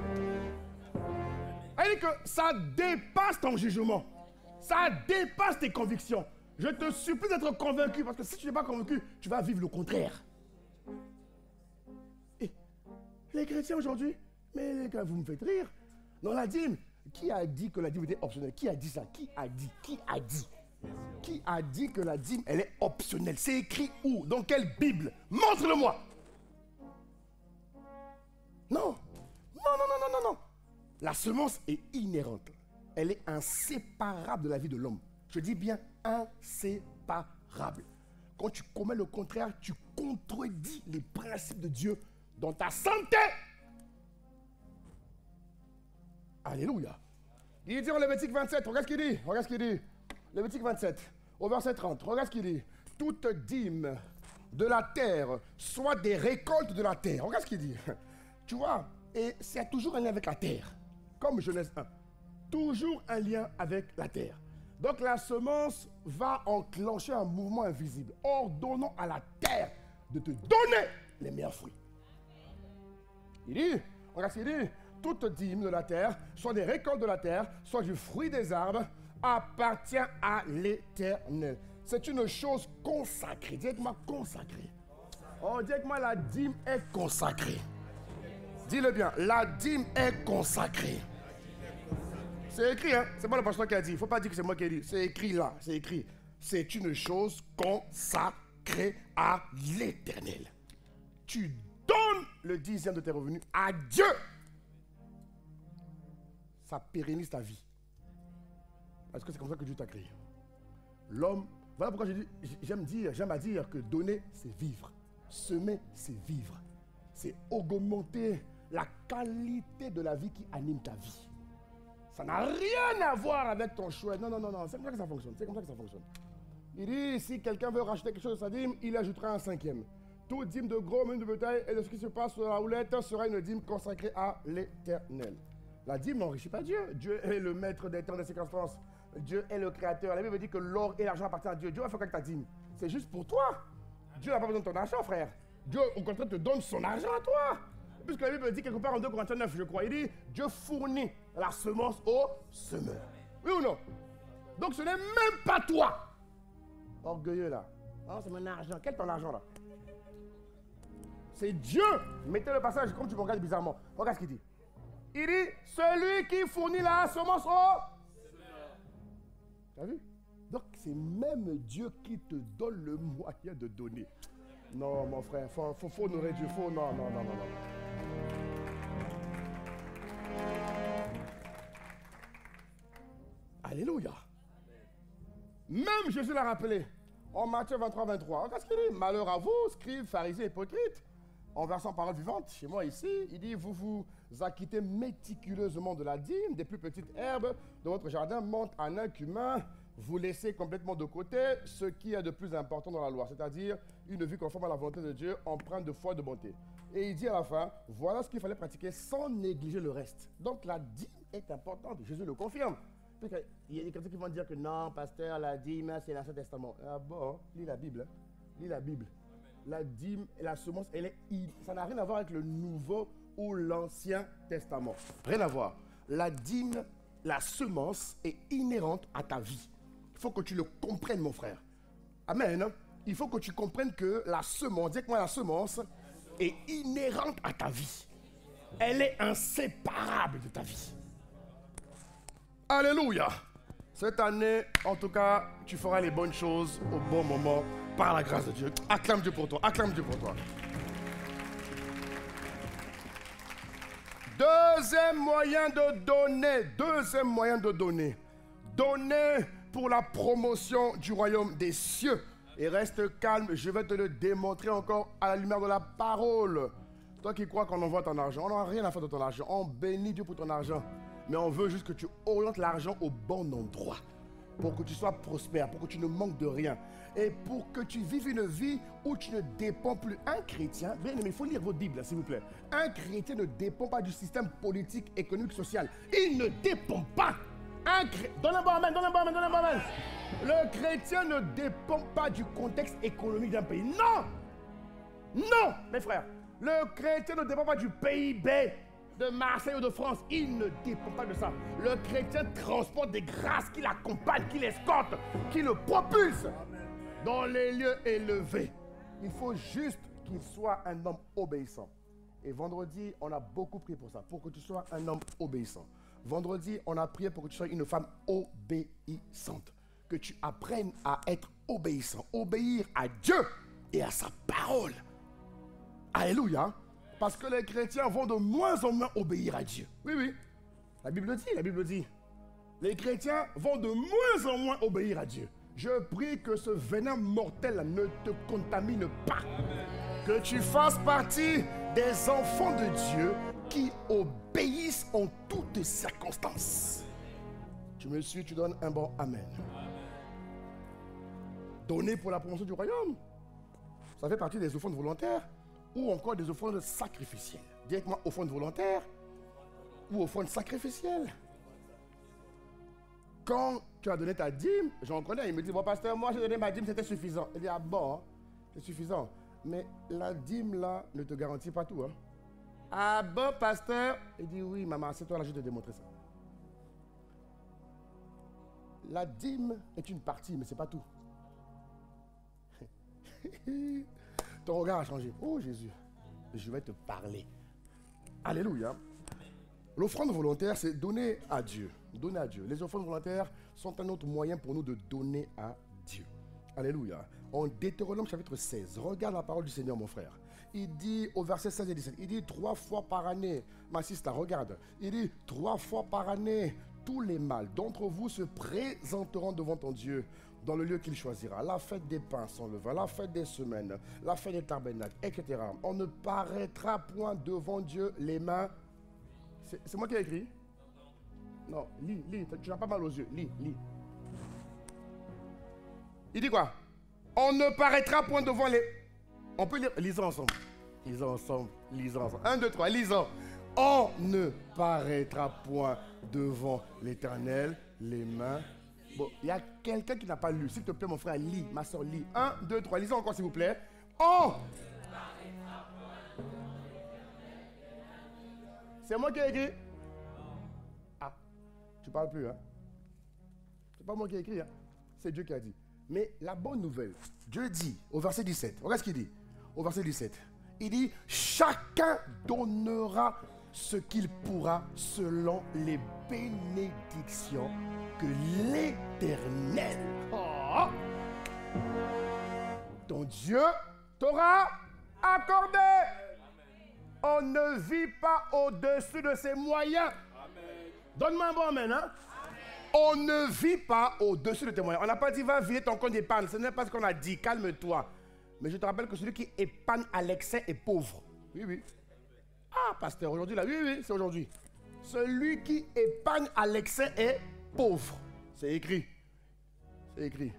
[SPEAKER 3] Elle dit que ça dépasse ton jugement. Ça dépasse tes convictions. Je te supplie d'être convaincu, parce que si tu n'es pas convaincu, tu vas vivre le contraire. Et les chrétiens aujourd'hui, mais les gars, vous me faites rire. Dans la dîme, qui a dit que la dîme était optionnelle? Qui a dit ça? Qui a dit? Qui a dit? Qui a dit que la dîme, elle est optionnelle? C'est écrit où? Dans quelle Bible? Montre-le-moi. Non. Non, non, non, non, non, non. La semence est inhérente. Elle est inséparable de la vie de l'homme. Je dis bien inséparable. Quand tu commets le contraire, tu contredis les principes de Dieu dans ta santé. Alléluia. Il dit en Lévitique 27, regarde ce qu'il dit. Regarde ce qu'il dit. Lévitique 27, au verset 30, regarde ce qu'il dit. Toute dîme de la terre, soit des récoltes de la terre. Regarde ce qu'il dit. Tu vois, et c'est toujours un lien avec la terre. Comme Genèse 1. Toujours un lien avec la terre. Donc la semence va enclencher un mouvement invisible, ordonnant à la terre de te donner les meilleurs fruits. Il dit, regarde ce qu'il dit, toute dîme de la terre, soit des récoltes de la terre, soit du fruit des arbres, appartient à l'Éternel. C'est une chose consacrée. Dis avec moi, consacrée. Oh, dis avec moi, la dîme est consacrée. Dis-le bien, la dîme est consacrée. C'est écrit, hein? C'est pas le pasteur qui a dit. Il ne faut pas dire que c'est moi qui ai dit. C'est écrit là, c'est écrit. C'est une chose consacrée à l'Éternel. Tu donnes le 10e de tes revenus à Dieu. Ça pérennise ta vie. Parce que c'est comme ça que Dieu t'a créé. L'homme, voilà pourquoi j'aime à dire que donner, c'est vivre. Semer, c'est vivre. C'est augmenter la qualité de la vie qui anime ta vie. Ça n'a rien à voir avec ton choix. Non, non, non, non. C'est comme ça que ça fonctionne. C'est comme ça que ça fonctionne. Il dit, si quelqu'un veut racheter quelque chose de sa dîme, il ajoutera un 5e. Toute dîme de gros, même de bétail et de ce qui se passe sur la houlette sera une dîme consacrée à l'Éternel. La dîme n'enrichit pas Dieu. Dieu est le maître des temps et des circonstances. Dieu est le créateur. La Bible dit que l'or et l'argent appartiennent à Dieu. Dieu va faire avec ta dîme. C'est juste pour toi. Dieu n'a pas besoin de ton argent, frère. Dieu, au contraire, te donne son argent à toi. Puisque la Bible dit quelque part en 2 Corinthiens 9, je crois, il dit, Dieu fournit la semence au semeur. Oui ou non? Donc ce n'est même pas toi. Orgueilleux là. Oh, c'est mon argent. Quel est ton argent là? C'est Dieu. Mettez le passage comme tu me regardes bizarrement. Regarde ce qu'il dit. Il dit, celui qui fournit la semence au semeur. Tu as vu? Donc c'est même Dieu qui te donne le moyen de donner. Non, mon frère, faut honorer Dieu. Non, non, non, non, non. Alléluia. Même Jésus l'a rappelé en Matthieu 23, 23. Regarde ce qu'il dit. Malheur à vous, scribes, pharisiens, hypocrites. En versant parole vivante, chez moi ici, il dit, vous vous acquittez méticuleusement de la dîme, des plus petites herbes de votre jardin montent en un cumin, vous laissez complètement de côté ce qui est de plus important dans la loi, c'est-à-dire une vie conforme à la volonté de Dieu, empreinte de foi et de bonté. Et il dit à la fin, voilà ce qu'il fallait pratiquer sans négliger le reste. Donc la dîme est importante, Jésus le confirme. Il y a des chrétiens qui vont dire que non, pasteur, la dîme, c'est l'Ancien Testament. Ah bon, lis la Bible. Lis la Bible. La dîme et la semence, ça n'a rien à voir avec le Nouveau ou l'Ancien Testament. Rien à voir. La dîme, la semence est inhérente à ta vie. Il faut que tu le comprennes, mon frère. Amen. Il faut que tu comprennes que la semence, dis-moi la semence, est inhérente à ta vie. Elle est inséparable de ta vie. Alléluia. Cette année, en tout cas, tu feras les bonnes choses au bon moment par la grâce de Dieu. Acclame Dieu pour toi. Acclame Dieu pour toi. Deuxième moyen de donner. Deuxième moyen de donner. Donner pour la promotion du royaume des cieux. Et reste calme, je vais te le démontrer encore à la lumière de la parole. Toi qui crois qu'on envoie ton argent, on n'a rien à faire de ton argent. On bénit Dieu pour ton argent. Mais on veut juste que tu orientes l'argent au bon endroit. Pour que tu sois prospère, pour que tu ne manques de rien. Et pour que tu vives une vie où tu ne dépends plus. Un chrétien, bien aimé, il faut lire votre Bible, s'il vous plaît. Un chrétien ne dépend pas du système politique, économique, social. Il ne dépend pas. Donne un bon amen, donne un bon amen, donne un bon amen. Le chrétien ne dépend pas du contexte économique d'un pays. Non! Non, mes frères. Le chrétien ne dépend pas du PIB de Marseille ou de France. Il ne dépend pas de ça. Le chrétien transporte des grâces qui l'accompagnent, qui l'escortent, qui le propulsent dans les lieux élevés. Il faut juste qu'il soit un homme obéissant. Et vendredi, on a beaucoup prié pour ça, pour que tu sois un homme obéissant. Vendredi, on a prié pour que tu sois une femme obéissante. Que tu apprennes à être obéissant. Obéir à Dieu et à sa parole. Alléluia. Parce que les chrétiens vont de moins en moins obéir à Dieu. Oui, oui. La Bible dit. Les chrétiens vont de moins en moins obéir à Dieu. Je prie que ce venin mortel ne te contamine pas. Que tu fasses partie des enfants de Dieu qui obéissent en toutes circonstances. Tu me suis, tu donnes un bon amen. Donner pour la promotion du royaume. Ça fait partie des offrandes volontaires ou encore des offrandes sacrificielles. Directement offrandes volontaires ou offrandes sacrificielles. Quand tu as donné ta dîme, j'en connais, il me dit, bon pasteur, moi j'ai donné ma dîme, c'était suffisant. Il dit, ah bon, hein, c'est suffisant. Mais la dîme là ne te garantit pas tout. Hein. Ah bon pasteur? Il dit, oui maman, c'est toi là, je vais te démontrer ça. La dîme est une partie, mais ce n'est pas tout. Ton regard a changé. Oh Jésus, je vais te parler. Alléluia. L'offrande volontaire, c'est donner à Dieu. Donner à Dieu. Les offrandes volontaires sont un autre moyen pour nous de donner à Dieu. Alléluia. En Deutéronome chapitre 16, regarde la parole du Seigneur, mon frère. Il dit au verset 16 et 17, il dit 3 fois par année, ma sister, regarde. Il dit 3 fois par année, tous les mâles d'entre vous se présenteront devant ton Dieu dans le lieu qu'il choisira. La fête des pains sans levain, la fête des semaines, la fête des tabernacles, etc. On ne paraîtra point devant Dieu les mains. C'est moi qui ai écrit? Non, lis, tu n'as pas mal aux yeux, lis. Il dit quoi? On ne paraîtra point devant les... On peut lire, lisons ensemble. 1, 2, 3, lisons. On ne paraîtra point devant l'Éternel les mains. Bon, il y a quelqu'un qui n'a pas lu. S'il te plaît, mon frère, lis. Ma soeur, lis. 1, 2, 3, lisons encore, s'il vous plaît. On... C'est moi qui ai écrit? Ah, tu parles plus, hein? C'est pas moi qui ai écrit, hein? C'est Dieu qui a dit. Mais la bonne nouvelle, Dieu dit au verset 17, regarde ce qu'il dit. Au verset 17, il dit, chacun donnera ce qu'il pourra selon les bénédictions que l'Éternel, ton Dieu, t'aura accordé. On ne vit pas au-dessus de ses moyens. Donne-moi un bon amen, hein? On ne vit pas au-dessus de tes moyens. On n'a pas dit va vider ton compte d'épargne. Ce n'est pas ce qu'on a dit. Calme-toi. Mais je te rappelle que celui qui épargne à l'excès est pauvre. Oui, oui. Ah, pasteur, aujourd'hui là. Oui, oui, c'est aujourd'hui. Celui qui épargne à l'excès est pauvre. C'est écrit. C'est écrit.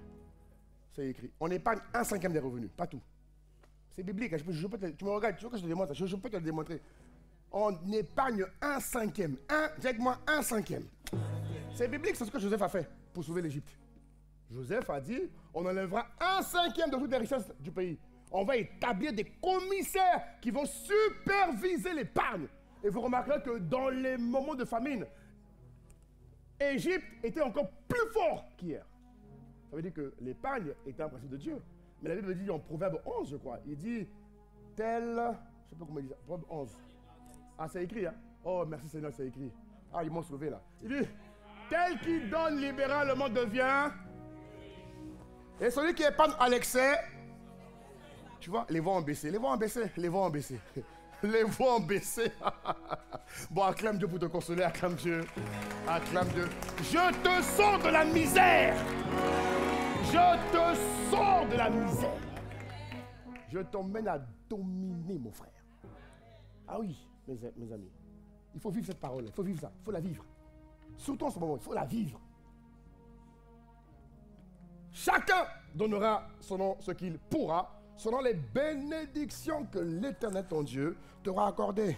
[SPEAKER 3] C'est écrit. On épargne 1/5 des revenus, pas tout. C'est biblique. Hein. Tu me regardes, tu veux que je te démontre? Je peux te le démontrer. On épargne 1/5. Dites-moi 1/5. C'est biblique, c'est ce que Joseph a fait pour sauver l'Égypte. Joseph a dit, on enlèvera 1/5 de toutes les richesses du pays. On va établir des commissaires qui vont superviser l'épargne. Et vous remarquerez que dans les moments de famine, Égypte était encore plus fort qu'hier. Ça veut dire que l'épargne était un principe de Dieu. Mais la Bible dit en Proverbe 11, je crois, il dit, tel, je ne sais pas comment il dit ça, Proverbe 11. Ah, c'est écrit, hein? Oh, merci Seigneur, c'est écrit. Ah, ils m'ont sauvé là. Il dit, tel qui donne libéralement devient. Et celui qui épargne à l'excès, tu vois, les vents ont baissé, les vents ont baissé, les vents ont baissé. Les vents ont baissé. Bon, acclame Dieu pour te consoler, acclame Dieu. Acclame Dieu. Je te sors de la misère. Je te sors de la misère. Je t'emmène à dominer, mon frère. Ah oui, mes amis. Il faut vivre cette parole, il faut vivre ça, il faut la vivre. Surtout en ce moment, il faut la vivre. Chacun donnera selon ce qu'il pourra, selon les bénédictions que l'Éternel, ton Dieu, t'aura accordées.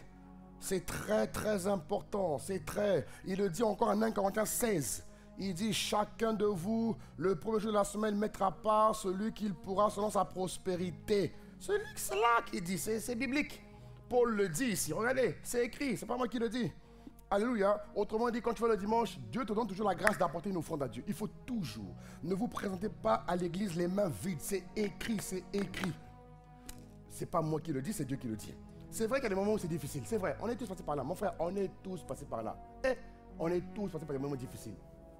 [SPEAKER 3] C'est très, très important. C'est très... Il le dit encore en 1 Corinthiens 16. Il dit, chacun de vous, le premier jour de la semaine, mettra à part celui qu'il pourra selon sa prospérité. C'est là qu'il dit, c'est biblique. Paul le dit ici. Regardez, c'est écrit, c'est pas moi qui le dis. Alléluia. Autrement dit, quand tu vas le dimanche, Dieu te donne toujours la grâce d'apporter une offrande à Dieu. Il faut toujours. Ne vous présentez pas à l'église les mains vides. C'est écrit, c'est écrit. C'est pas moi qui le dis, c'est Dieu qui le dit. C'est vrai qu'il y a des moments où c'est difficile. C'est vrai, on est tous passés par là. Mon frère, on est tous passés par là. Et on est tous passés par des moments difficiles.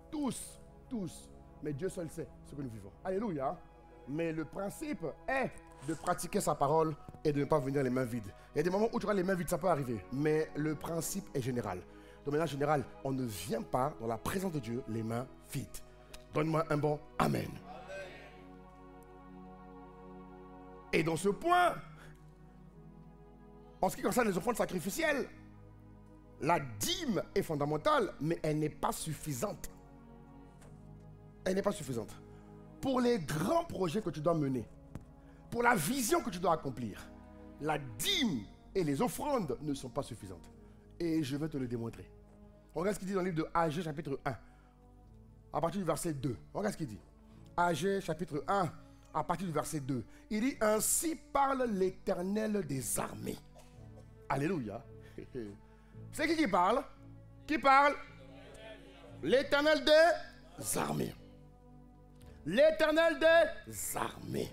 [SPEAKER 3] Tous, tous. Mais Dieu seul sait ce que nous vivons. Alléluia. Mais le principe est de pratiquer sa parole et de ne pas venir les mains vides. Il y a des moments où tu auras les mains vides, ça peut arriver. Mais le principe est général. De manière générale, on ne vient pas dans la présence de Dieu les mains vides. Donne-moi un bon Amen. Et dans ce point, en ce qui concerne les offrandes sacrificielles, la dîme est fondamentale, mais elle n'est pas suffisante. Elle n'est pas suffisante. Pour les grands projets que tu dois mener, pour la vision que tu dois accomplir, la dîme et les offrandes ne sont pas suffisantes. Et je vais te le démontrer. Regarde ce qu'il dit dans le livre de Agé chapitre 1, à partir du verset 2. Regarde ce qu'il dit. Agé chapitre 1, à partir du verset 2. Il dit, ainsi parle l'Éternel des armées. Alléluia. C'est qui parle? Qui parle? L'Éternel des armées. L'Éternel des armées.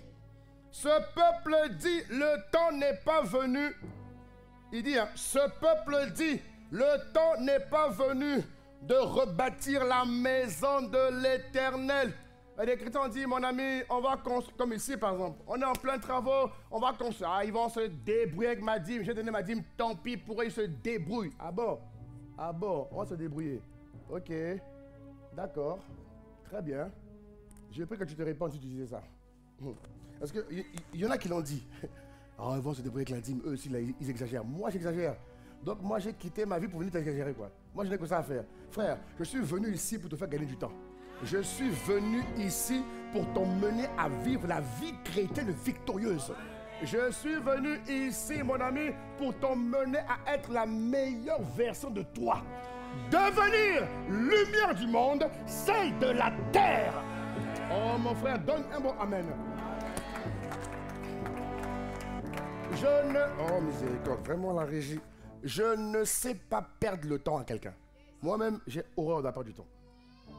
[SPEAKER 3] Ce peuple dit, le temps n'est pas venu. Il dit, hein, ce peuple dit, le temps n'est pas venu de rebâtir la maison de l'Éternel. Et les chrétiens ont dit, mon ami, on va construire, comme ici par exemple, on est en plein travaux, on va construire. Ah, ils vont se débrouiller avec ma dîme. J'ai donné ma dîme, tant pis pour eux, ils se débrouillent. Ah bon? Ah bon, on va se débrouiller. Ok, d'accord, très bien. J'ai pris que tu te réponds si tu disais ça. Parce qu'il y en a qui l'ont dit. Oh, ils vont se débrouiller avec la dîme, eux aussi, là, ils exagèrent. Moi, j'exagère. Donc, moi, j'ai quitté ma vie pour venir t'exagérer, quoi. Moi, je n'ai que ça à faire. Frère, je suis venu ici pour te faire gagner du temps. Je suis venu ici pour t'emmener à vivre la vie chrétienne victorieuse. Je suis venu ici, mon ami, pour t'emmener à être la meilleure version de toi. Devenir lumière du monde, celle de la terre. Oh, mon frère, donne un bon Amen. Oh, miséricorde, vraiment la régie. Je ne sais pas perdre le temps à quelqu'un. Moi-même, j'ai horreur de la perte du temps.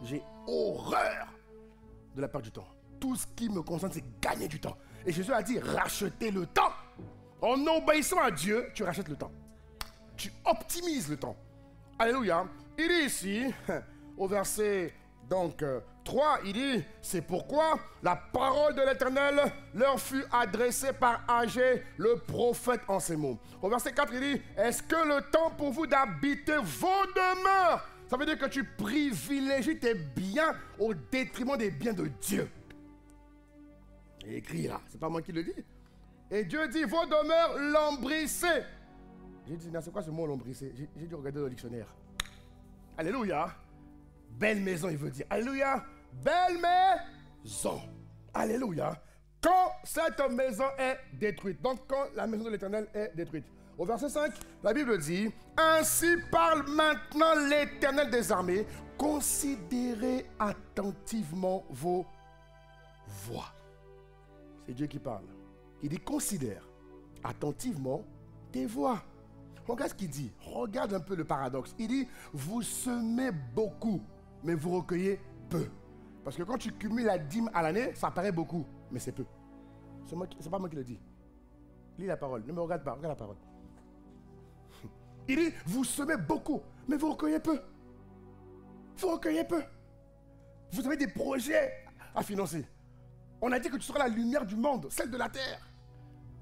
[SPEAKER 3] J'ai horreur de la perte du temps. Tout ce qui me concerne, c'est gagner du temps. Et Jésus a dit, racheter le temps. En obéissant à Dieu, tu rachètes le temps. Tu optimises le temps. Alléluia. Il dit ici, au verset 3, il dit, c'est pourquoi la parole de l'Éternel leur fut adressée par Agé, le prophète, en ces mots. Au verset 4, il dit, est-ce que le temps pour vous d'habiter vos demeures? Ça veut dire que tu privilégies tes biens au détriment des biens de Dieu. Il est écrit là, c'est pas moi qui le dis. Et Dieu dit, vos demeures lambrissez. J'ai dit, c'est quoi ce mot lambrissez? J'ai dû regarder dans le dictionnaire. Alléluia. Belle maison, il veut dire. Alléluia. Belle ans. Alléluia. Quand cette maison est détruite. Donc quand la maison de l'Éternel est détruite. Au verset 5, la Bible dit, ainsi parle maintenant l'Éternel des armées, considérez attentivement vos voix. C'est Dieu qui parle. Il dit, considère attentivement tes voix. Regarde ce qu'il dit. Regarde un peu le paradoxe. Il dit, vous semez beaucoup, mais vous recueillez peu. Parce que quand tu cumules la dîme à l'année, ça paraît beaucoup, mais c'est peu. C'est pas moi qui le dis. Lis la parole. Ne me regarde pas, regarde la parole. Il dit, vous semez beaucoup, mais vous recueillez peu. Vous recueillez peu. Vous avez des projets à financer. On a dit que tu seras la lumière du monde, celle de la terre.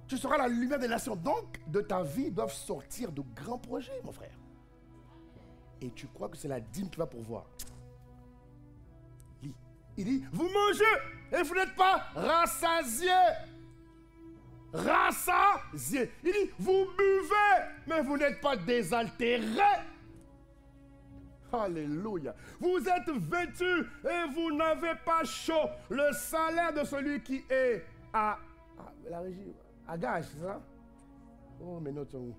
[SPEAKER 3] Tu seras la lumière des nations. Donc, de ta vie doivent sortir de grands projets, mon frère. Et tu crois que c'est la dîme qui va pourvoir. Lis. Il dit, vous mangez et vous n'êtes pas rassasiés. Rassasiés. Il dit, vous buvez, mais vous n'êtes pas désaltérés. Alléluia. Vous êtes vêtus et vous n'avez pas chaud. Le salaire de celui qui est à la régie, à gage, c'est ça? Oh, mes notes sont où?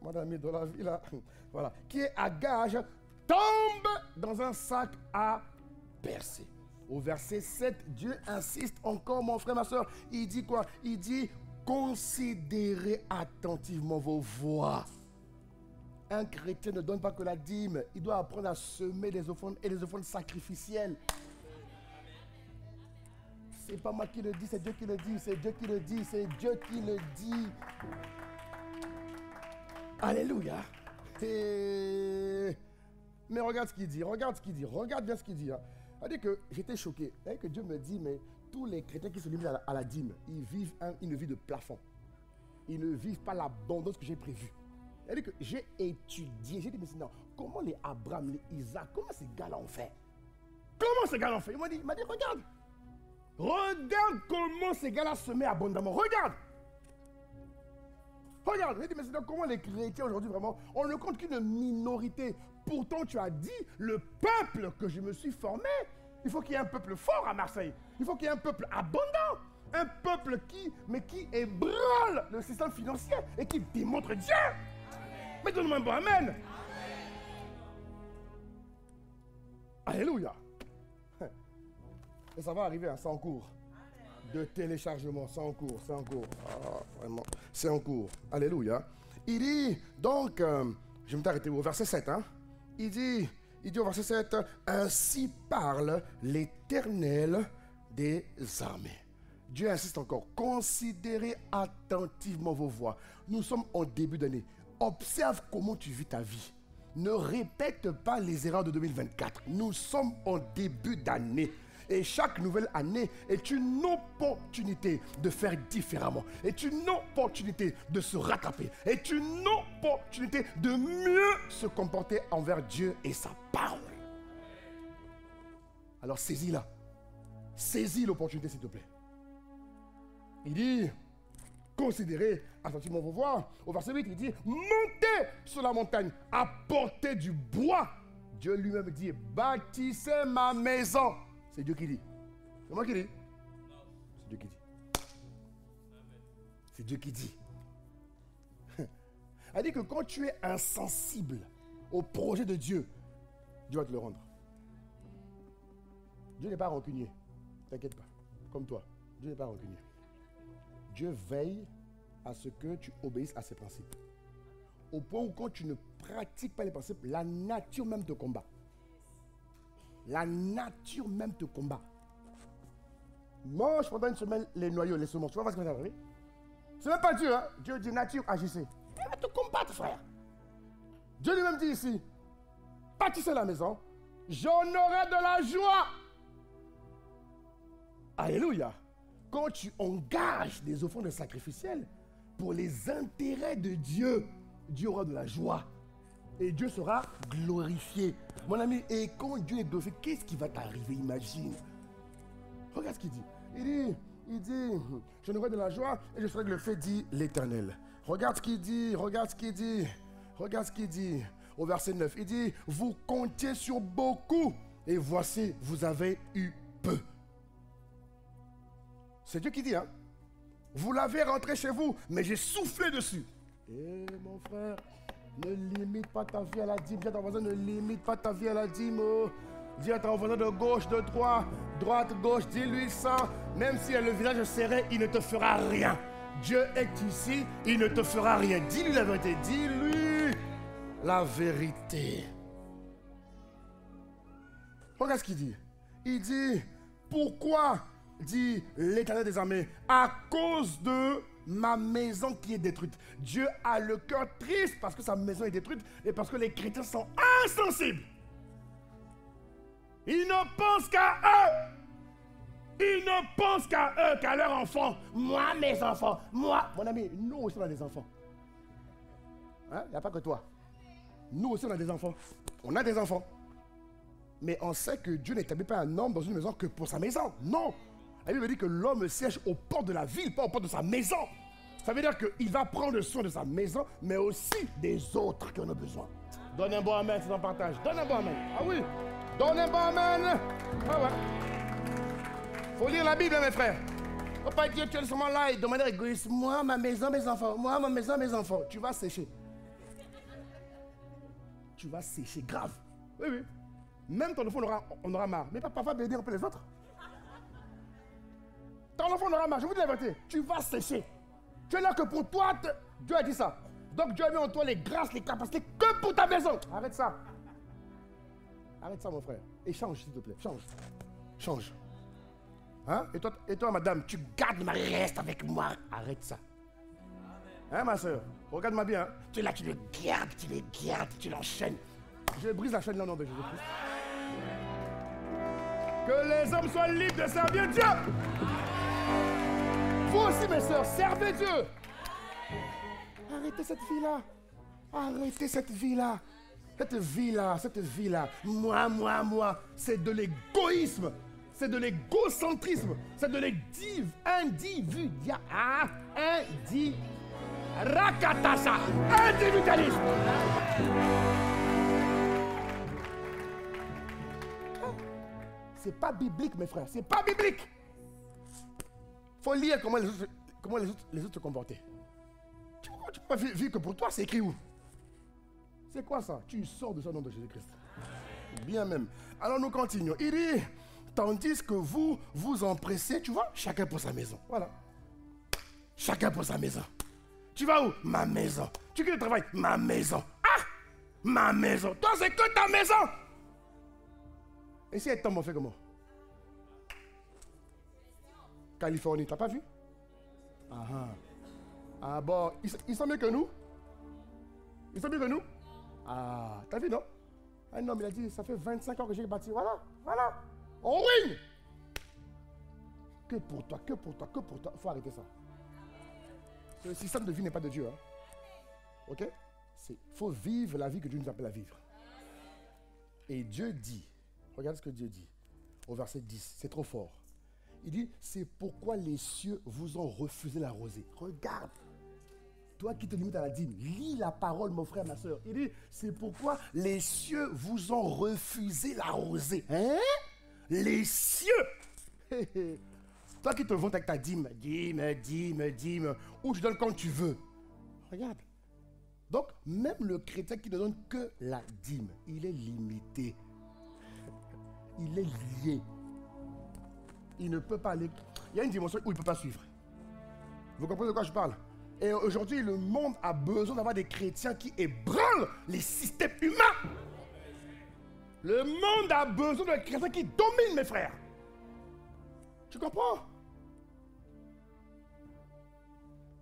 [SPEAKER 3] Madame est dans la vie là. Voilà. Qui est à gage, tombe dans un sac à percer. Au verset 7, Dieu insiste encore, mon frère, ma soeur. Il dit quoi? Il dit, considérez attentivement vos voix. Un chrétien ne donne pas que la dîme. Il doit apprendre à semer des offrandes et des offrandes sacrificielles. C'est pas moi qui le dis, c'est Dieu qui le dit. C'est Dieu qui le dit, c'est Dieu qui le dit. Alléluia. Mais regarde ce qu'il dit, regarde bien ce qu'il dit. Il dit que j'étais choqué. Il que Dieu me dit, mais tous les chrétiens qui se limitent à la dîme, ils vivent une vie de plafond. Ils ne vivent pas l'abondance que j'ai prévue. Il dit que j'ai étudié, j'ai dit, mais sinon, comment les Abraham, les Isaac, comment ces gars-là ont fait? Comment ces gars-là ont fait? Il m'a dit, regarde. Regarde comment ces gars-là semaient abondamment. Regarde. Regarde. J'ai dit, mais sinon, comment les chrétiens aujourd'hui, vraiment, on ne compte qu'une minorité. Pourtant, tu as dit, le peuple que je me suis formé, il faut qu'il y ait un peuple fort à Marseille. Il faut qu'il y ait un peuple abondant. Un peuple qui ébranle le système financier et qui démontre Dieu. Mais donne-moi un bon amen. Alléluia. Et ça va arriver, c'est en cours. De téléchargement, c'est en cours. Ah, vraiment, c'est en cours. Alléluia. Il dit, donc, je vais m'arrêter au verset 7. Il dit au verset 7, ainsi parle l'Éternel des armées. Dieu insiste encore, considérez attentivement vos voix. Nous sommes en début d'année. Observe comment tu vis ta vie. Ne répète pas les erreurs de 2024. Nous sommes en début d'année. Et chaque nouvelle année est une opportunité de faire différemment. Est une opportunité de se rattraper. Est une opportunité de mieux se comporter envers Dieu et sa parole. Alors saisis-la. Saisis l'opportunité, s'il te plaît. Il dit, considérez attentivement vos voix. Au verset 8, il dit, montez sur la montagne, apportez du bois. Dieu lui-même dit, bâtissez ma maison. C'est Dieu qui dit. C'est moi qui dis. C'est Dieu qui dit. C'est Dieu qui dit. Elle dit que quand tu es insensible au projet de Dieu, Dieu va te le rendre. Dieu n'est pas rancunier. T'inquiète pas. Comme toi. Dieu n'est pas rancunier. Dieu veille à ce que tu obéisses à ses principes. Au point où quand tu ne pratiques pas les principes, la nature même te combat. La nature même te combat. Mange pendant une semaine les noyaux, les semences. Tu vois ce que ça va faire? C'est même pas Dieu, hein? Dieu dit nature, agissez. Il va te combattre, frère. Dieu lui-même dit ici, bâtissez la maison, j'en aurai de la joie. Alléluia. Quand tu engages des offrandes sacrificielles pour les intérêts de Dieu, Dieu aura de la joie. Et Dieu sera glorifié. Mon ami, et quand Dieu est glorifié, qu'est-ce qui va t'arriver? Imagine. Regarde ce qu'il dit. Il dit, je n'aurai de la joie et je serai glorifié, dit l'Éternel. Regarde ce qu'il dit, regarde ce qu'il dit. Au verset 9, il dit, vous comptiez sur beaucoup et voici, vous avez eu peu. C'est Dieu qui dit, hein. Vous l'avez rentré chez vous, mais j'ai soufflé dessus. Eh mon frère, ne limite pas ta vie à la dîme. Dis à ton voisin, ne limite pas ta vie à la dîme. Oh. Dis à ton voisin de gauche, de droite, droite, gauche, dis-lui ça. Même si le visage serré, il ne te fera rien. Dieu est ici, il ne te fera rien. Dis-lui la vérité, dis-lui la vérité. Regarde ce qu'il dit. Il dit, pourquoi, dit l'Éternel des armées, à cause de ma maison qui est détruite. Dieu a le cœur triste parce que sa maison est détruite et parce que les chrétiens sont insensibles. Ils ne pensent qu'à eux. Ils ne pensent qu'à eux, qu'à leurs enfants. Moi, mes enfants. Moi. Mon ami, nous aussi on a des enfants. Hein? Il n'y a pas que toi. Nous aussi on a des enfants. On a des enfants. Mais on sait que Dieu n'établit pas un homme dans une maison que pour sa maison. Non. La Bible dit que l'homme siège aux portes de la ville, pas aux portes de sa maison. Ça veut dire qu'il va prendre soin de sa maison, mais aussi des autres qui en ont besoin. Donne un bon amen si tu en partages. Donne un bon amen. Ah oui. Donne un bon amen. Ah ouais. Faut lire la Bible, mes frères. Faut pas dire que tu es seulement là et de manière égoïste. Moi, ma maison, mes enfants. Moi, ma maison, mes enfants. Tu vas sécher. Tu vas sécher grave. Oui, oui. Même ton enfant, on aura marre. Mais papa va bénir un peu les autres. Ton enfant, on aura marre. Je vous dis la vérité. Tu vas sécher. Tu es là que pour toi, Dieu a dit ça. Donc Dieu a mis en toi les grâces, les capacités que pour ta maison. Arrête ça. Arrête ça, mon frère. Et change, s'il te plaît. Change. Change. Hein? Et toi, madame, tu gardes ma reste avec moi. Arrête ça. Hein, ma soeur? Regarde-moi bien. Hein? Tu es là, tu les gardes, tu l'enchaînes. Je brise la chaîne là au nom de Jésus-Christ. Que les hommes soient libres de servir Dieu. Vous aussi, mes soeurs, servez Dieu. Arrêtez cette vie-là. Arrêtez cette vie-là. Cette vie-là. Moi. C'est de l'égoïsme. C'est de l'égocentrisme. C'est de Rakatasa. Individualisme. C'est pas biblique, mes frères. C'est pas biblique. Faut lire comment les autres se comportaient. Tu peux pas vivre que pour toi, c'est écrit où? C'est quoi ça? Tu sors de ce nom de Jésus-Christ. Bien même. Alors nous continuons. Il dit, tandis que vous vous empressez, tu vois, chacun pour sa maison. Voilà. Chacun pour sa maison. Tu vas où? Ma maison. Tu quittes le travail? Ma maison. Ah! Ma maison. Toi, c'est que ta maison. Et si elle tombe, on fait comment? Californie, t'as pas vu? Ah bon, ils sont mieux que nous? Ils sont mieux que nous? Ah, t'as vu, non? Un homme, il a dit, ça fait 25 ans que j'ai bâti. Voilà. On win! Que pour toi. Il faut arrêter ça. Le système de vie n'est pas de Dieu. Hein? Ok? Il faut vivre la vie que Dieu nous appelle à vivre. Et Dieu dit, regarde ce que Dieu dit, au verset 10, c'est trop fort. Il dit, c'est pourquoi les cieux vous ont refusé la rosée. Regarde. Toi qui te limites à la dîme, lis la parole, mon frère, ma soeur. Il dit, c'est pourquoi les cieux vous ont refusé la rosée. Hein? Les cieux. Toi qui te vantes avec ta dîme, ou tu donnes quand tu veux. Regarde. Donc, même le chrétien qui ne donne que la dîme, il est limité. Il est lié. Il ne peut pas aller. Il y a une dimension où il ne peut pas suivre. Vous comprenez de quoi je parle? Et aujourd'hui, le monde a besoin d'avoir des chrétiens qui ébranlent les systèmes humains. Le monde a besoin de chrétiens qui dominent, mes frères. Tu comprends?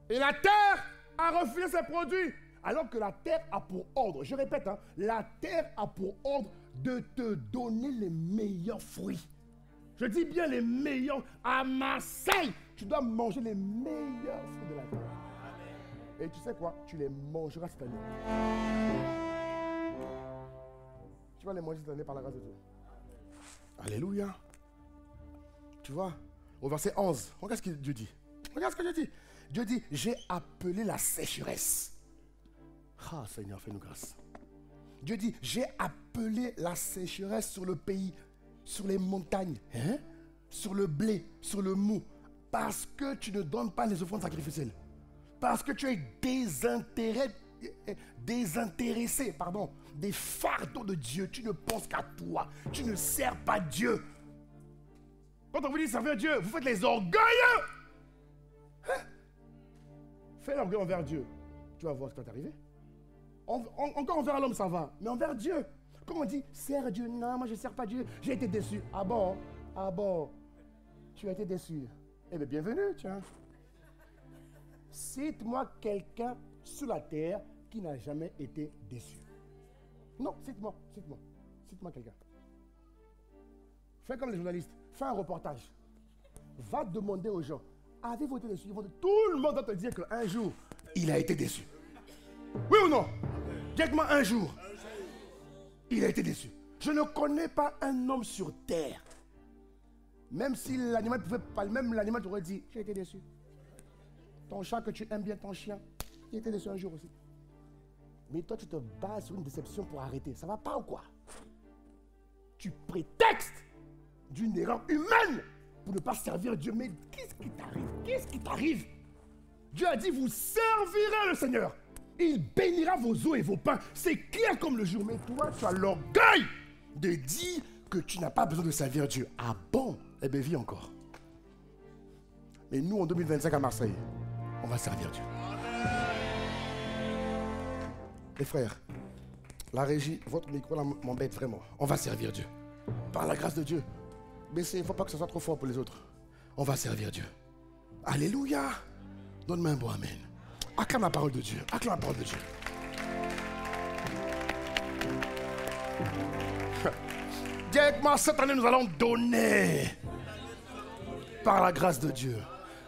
[SPEAKER 3] Et la terre a refusé ses produits. Alors que la terre a pour ordre, je répète, hein, la terre a pour ordre de te donner les meilleurs fruits. Je dis bien les meilleurs. À Marseille, tu dois manger les meilleurs fruits de la terre. Et tu sais quoi? Tu les mangeras cette année. Tu vas les manger cette année par la grâce de Dieu. Alléluia. Tu vois, au verset 11, regarde ce que Dieu dit. Regarde ce que Dieu dit. Dieu dit, j'ai appelé la sécheresse. Ah Seigneur, fais-nous grâce. Dieu dit, j'ai appelé la sécheresse sur le pays, sur les montagnes. Hein? sur le blé, sur le mou, parce que tu ne donnes pas les offrandes sacrificielles. Parce que tu es désintéressé des fardeaux de Dieu. Tu ne penses qu'à toi. Tu ne sers pas Dieu. Quand on vous dit servir Dieu, vous faites les orgueilleux. Hein? Fais l'orgueil envers Dieu. Tu vas voir ce qui va t'arriver. Encore envers l'homme, ça va. Mais envers Dieu. Comme on dit, sers Dieu. Non, moi je ne sers pas Dieu. J'ai été déçu. Ah bon? Ah bon? Tu as été déçu. Eh bien, bienvenue, tiens. Cite-moi quelqu'un sur la terre qui n'a jamais été déçu. Non, cite-moi quelqu'un. Fais comme les journalistes, fais un reportage. Va demander aux gens, avez-vous été déçu? Tout le monde va te dire qu'un jour, il a été déçu. Oui ou non? Dites-moi un jour, il a été déçu. Je ne connais pas un homme sur terre. Même si l'animal pouvait parler, même l'animal t'aurait dit, j'ai été déçu. Ton chat que tu aimes bien, ton chien, il était déçu un jour aussi. Mais toi, tu te bases sur une déception pour arrêter. Ça va pas ou quoi? Tu prétextes d'une erreur humaine pour ne pas servir Dieu. Mais qu'est-ce qui t'arrive? Qu'est-ce qui t'arrive? Dieu a dit, vous servirez le Seigneur. Il bénira vos eaux et vos pains. C'est clair comme le jour. Mais toi, tu as l'orgueil de dire que tu n'as pas besoin de servir Dieu. Ah bon? Eh bien, vis encore. Mais nous, en 2025 à Marseille, on va servir Dieu. Les frères, la régie, votre micro là m'embête vraiment. On va servir Dieu. Par la grâce de Dieu. Mais il ne faut pas que ce soit trop fort pour les autres. On va servir Dieu. Alléluia. Donne-moi un bon amen. Acclame la parole de Dieu. Acclame la parole de Dieu. Dites-moi, cette année, nous allons donner. Par la grâce de Dieu.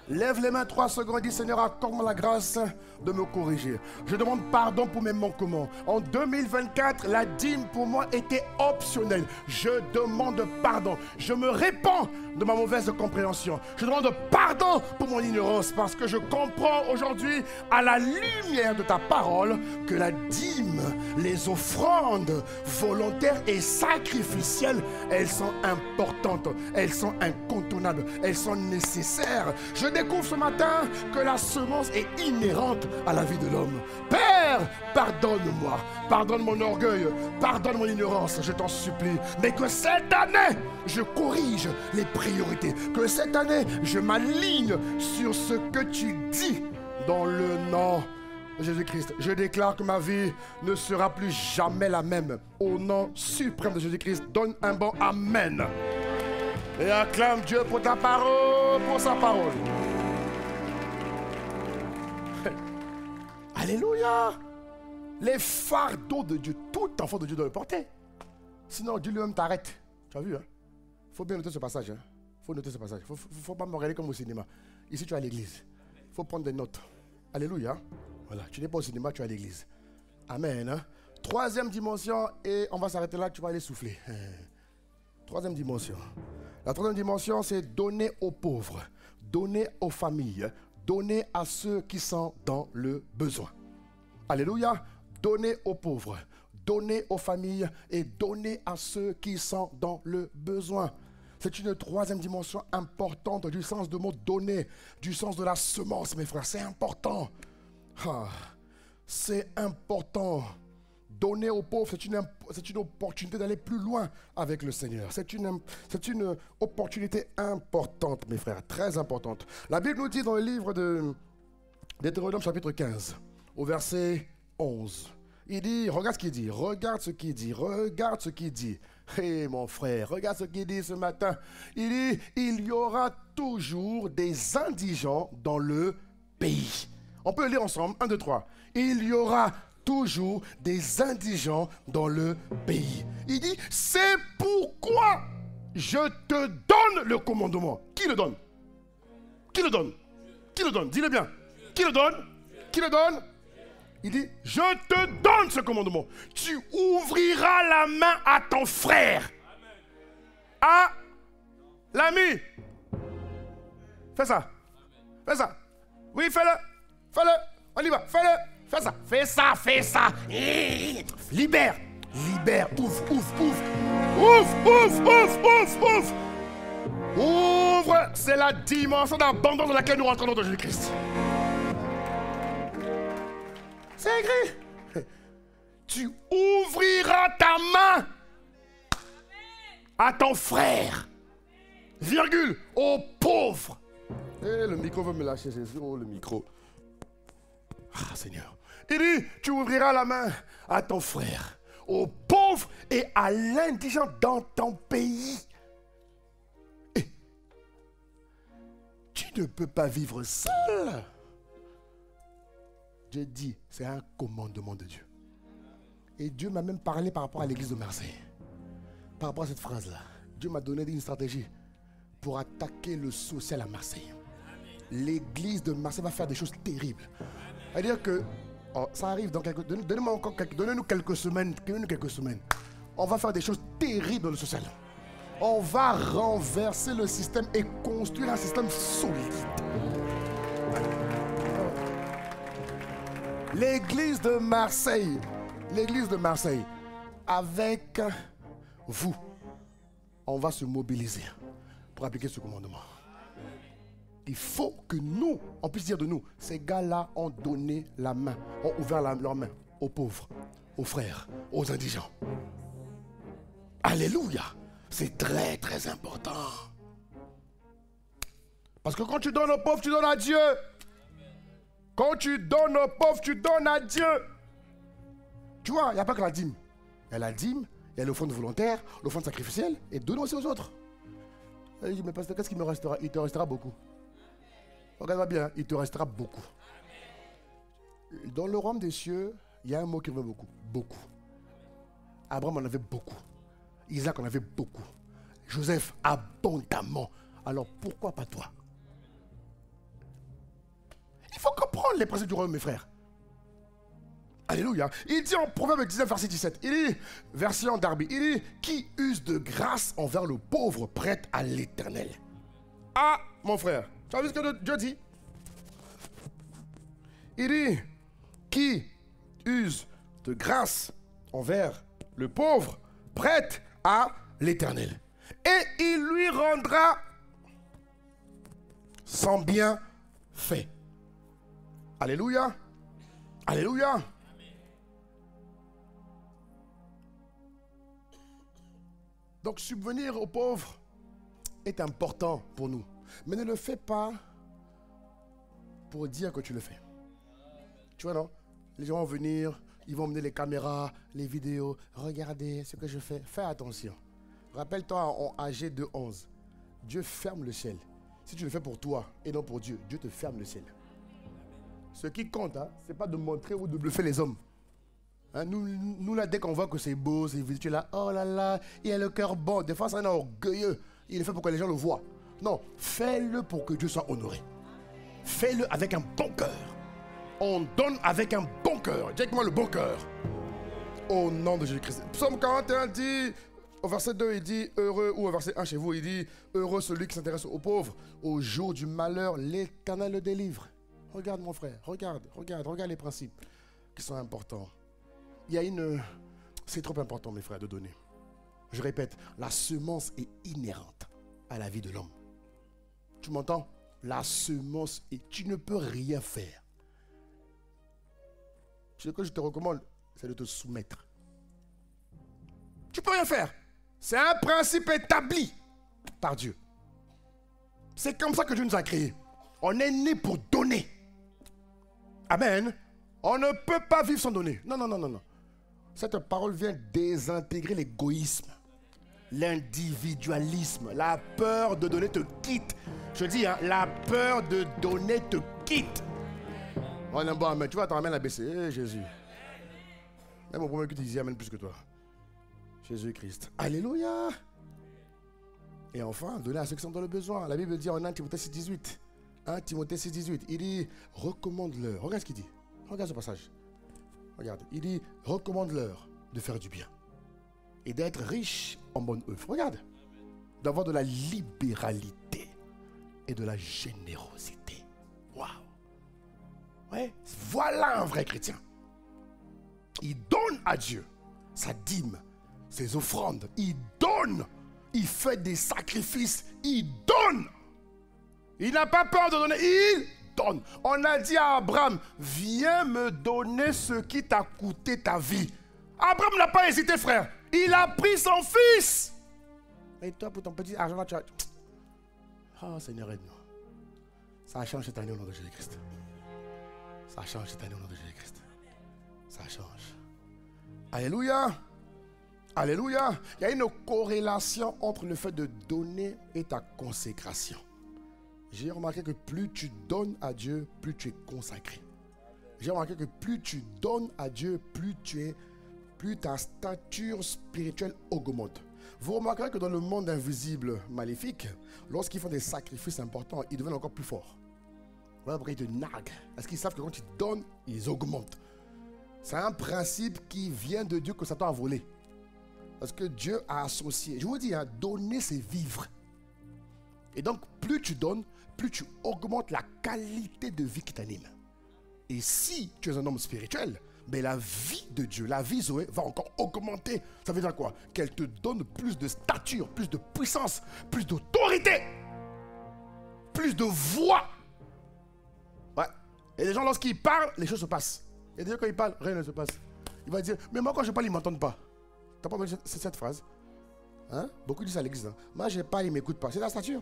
[SPEAKER 3] Lève les mains 3 secondes et dis, Seigneur, accorde-moi la grâce de me corriger. Je demande pardon pour mes manquements. En 2024, la dîme pour moi était optionnelle. Je demande pardon. Je me répands de ma mauvaise compréhension. Je demande pardon pour mon ignorance parce que je comprends aujourd'hui, à la lumière de ta parole, que la dîme, les offrandes volontaires et sacrificielles, elles sont importantes, elles sont incontournables, elles sont nécessaires. Je découvre ce matin que la semence est inhérente à la vie de l'homme. Père, pardonne-moi, pardonne mon orgueil, pardonne mon ignorance, je t'en supplie. Mais que cette année, je corrige les priorités. Que cette année, je m'aligne sur ce que tu dis dans le nom de Jésus-Christ. Je déclare que ma vie ne sera plus jamais la même. Au nom suprême de Jésus-Christ, donne un bon amen. Et acclame Dieu pour ta parole, pour sa parole. Alléluia. Les fardeaux de Dieu, tout enfant de Dieu doit le porter. Sinon, Dieu lui-même t'arrête. Tu as vu, hein? Faut bien noter ce passage. Hein? Faut noter ce passage. Faut pas me regarder comme au cinéma. Ici, tu es à l'église. Faut prendre des notes. Alléluia. Voilà. Tu n'es pas au cinéma, tu es à l'église. Amen. Hein? Troisième dimension, et on va s'arrêter là, tu vas aller souffler. Troisième dimension. La troisième dimension, c'est donner aux pauvres, donner aux familles, donner à ceux qui sont dans le besoin. Alléluia. Donner aux pauvres, donner aux familles et donner à ceux qui sont dans le besoin. C'est une troisième dimension importante du sens de mot donner, du sens de la semence, mes frères. C'est important. C'est important. Donner aux pauvres, c'est une opportunité d'aller plus loin avec le Seigneur. C'est une opportunité importante, mes frères, très importante. La Bible nous dit dans le livre de Deutéronome chapitre 15, au verset 11, il dit, regarde ce qu'il dit, regarde ce qu'il dit, regarde ce qu'il dit. Hé mon frère, regarde ce qu'il dit ce matin. Il dit, il y aura toujours des indigents dans le pays. On peut le lire ensemble, 1, 2, 3. Il y aura toujours des indigents dans le pays. Il dit, c'est pourquoi je te donne le commandement. Qui le donne? Qui le donne? Qui le donne? Dis-le bien. Qui le donne? Qui le donne? Il dit, je te donne ce commandement. Tu ouvriras la main à ton frère. À l'ami. Fais ça. Fais ça. Oui, fais-le. Fais-le. On y va. Fais-le. Fais ça. Fais ça. Fais ça. Libère. Libère. Ouvre. Ouvre. Ouvre. Ouvre. Ouvre. Ouvre. Ouvre. Ouvre. pauvre, c'est la dimension d'abondance dans laquelle nous rentrons dans Jésus-Christ. C'est écrit. Tu ouvriras ta main à ton frère, virgule, aux pauvres. Eh, le micro veut me lâcher, Jésus, oh, le micro. Ah, Seigneur. Il dit, tu ouvriras la main à ton frère, aux pauvres et à l'indigent dans ton pays. Et tu ne peux pas vivre seul. Dieu dit, c'est un commandement de Dieu. Et Dieu m'a même parlé par rapport à l'église de Marseille. Par rapport à cette phrase-là. Dieu m'a donné une stratégie pour attaquer le social à Marseille. L'église de Marseille va faire des choses terribles. C'est-à-dire que, ça arrive dans quelques... Donnez-nous quelques semaines. On va faire des choses terribles dans le social. On va renverser le système et construire un système solide. L'église de Marseille, avec vous, on va se mobiliser pour appliquer ce commandement. Il faut que nous, on puisse dire de nous, ces gars-là ont donné la main, ont ouvert leur main aux pauvres, aux frères, aux indigents. Alléluia! C'est très très important. Parce que quand tu donnes aux pauvres, tu donnes à Dieu. Quand tu donnes aux pauvres, tu donnes à Dieu. Tu vois, il n'y a pas que la dîme. Il y a la dîme, il y a l'offrande volontaire, l'offrande sacrificielle, et donne aussi aux autres. Il dit, mais pasteur, qu'est-ce qu'il me restera? Il te restera beaucoup. Regarde-moi bien, il te restera beaucoup. Dans le royaume des cieux, il y a un mot qui veut beaucoup. Beaucoup. Abraham en avait beaucoup. Isaac en avait beaucoup. Joseph, abondamment. Alors pourquoi pas toi? Il faut comprendre les principes du royaume, mes frères. Alléluia. Il dit en Proverbe 19, verset 17, il dit, version Darby, il dit, qui use de grâce envers le pauvre prête à l'Éternel. Ah, mon frère, tu as vu ce que Dieu dit? Il dit, qui use de grâce envers le pauvre prête à l'Éternel. Et il lui rendra son bienfait. Alléluia. Alléluia. Donc subvenir aux pauvres est important pour nous. Mais ne le fais pas pour dire que tu le fais. Tu vois, non? Les gens vont venir, ils vont emmener les caméras, les vidéos. Regardez ce que je fais. Fais attention. Rappelle-toi en AG 2:11. Dieu ferme le ciel. Si tu le fais pour toi et non pour Dieu, Dieu te ferme le ciel. Ce qui compte, hein, ce n'est pas de montrer ou de bluffer les hommes. Hein, nous là, dès qu'on voit que c'est beau, c'est vite, tu es là, oh là là, il a le cœur bon. Des fois, c'est un orgueilleux. Il le fait pour que les gens le voient. Non, fais-le pour que Dieu soit honoré. Fais-le avec un bon cœur. On donne avec un bon cœur. Dis avec moi le bon cœur. Au nom de Jésus-Christ. Psaume 41 dit, au verset 2, il dit, heureux, ou au verset 1 chez vous, il dit, heureux celui qui s'intéresse aux pauvres. Au jour du malheur, l'Éternel le délivre. Regarde mon frère, regarde les principes qui sont importants. Il y a c'est trop important mes frères de donner. Je répète, la semence est inhérente à la vie de l'homme. Tu m'entends? La semence est, tu ne peux rien faire. Ce que je te recommande, c'est de te soumettre. Tu ne peux rien faire. C'est un principe établi par Dieu. C'est comme ça que Dieu nous a créés. On est né pour donner. Amen. On ne peut pas vivre sans donner. Non, non, non, non, non. Cette parole vient désintégrer l'égoïsme, l'individualisme. La peur de donner te quitte. Je dis, hein, la peur de donner te quitte. On est bon, amen. Tu vas t'en amener à baisser. Hey, Jésus. Même mon premier culte, il disait amen plus que toi. Jésus-Christ. Alléluia. Et enfin, donner à ceux qui sont dans le besoin. La Bible dit en 1 Timothée 6,18. 1 Timothée 6,18. Il dit, recommande-leur. Regarde ce qu'il dit. Regarde ce passage. Regarde. Il dit, recommande-leur de faire du bien. Et d'être riche en bonne œuvre. Regarde. D'avoir de la libéralité et de la générosité. Waouh. Ouais. Voilà un vrai chrétien. Il donne à Dieu sa dîme, ses offrandes. Il donne. Il fait des sacrifices. Il donne. Il n'a pas peur de donner, il donne. On a dit à Abraham, viens me donner ce qui t'a coûté ta vie. Abraham n'a pas hésité, frère. Il a pris son fils. Et toi, pour ton petit argent, là, tu as... Oh Seigneur, aide-nous. Ça change cette année au nom de Jésus-Christ. Ça change cette année au nom de Jésus-Christ. Ça change. Alléluia. Alléluia. Il y a une corrélation entre le fait de donner et ta consécration. J'ai remarqué que plus tu donnes à Dieu, plus tu es consacré. J'ai remarqué que plus tu donnes à Dieu, plus ta stature spirituelle augmente. Vous remarquerez que dans le monde invisible maléfique, lorsqu'ils font des sacrifices importants, ils deviennent encore plus forts. Voilà pourquoi ils te narguent. Parce qu'ils savent que quand ils donnent, ils augmentent. C'est un principe qui vient de Dieu que Satan a volé. Parce que Dieu a associé. Je vous dis, donner c'est vivre. Et donc, plus tu donnes, plus tu augmentes la qualité de vie qui t'anime. Et si tu es un homme spirituel, mais la vie de Dieu, la vie Zoé, va encore augmenter. Ça veut dire quoi? Qu'elle te donne plus de stature, plus de puissance, plus d'autorité, plus de voix. Ouais. Et les gens, lorsqu'ils parlent, les choses se passent. Et déjà, quand ils parlent, rien ne se passe. Il va dire, mais moi, quand je parle, ils ne m'entendent pas. Tu n'as pas entendu cette phrase? Hein? Beaucoup disent à l'église, hein? Moi, je parle, ils ne m'écoutent pas. C'est la stature.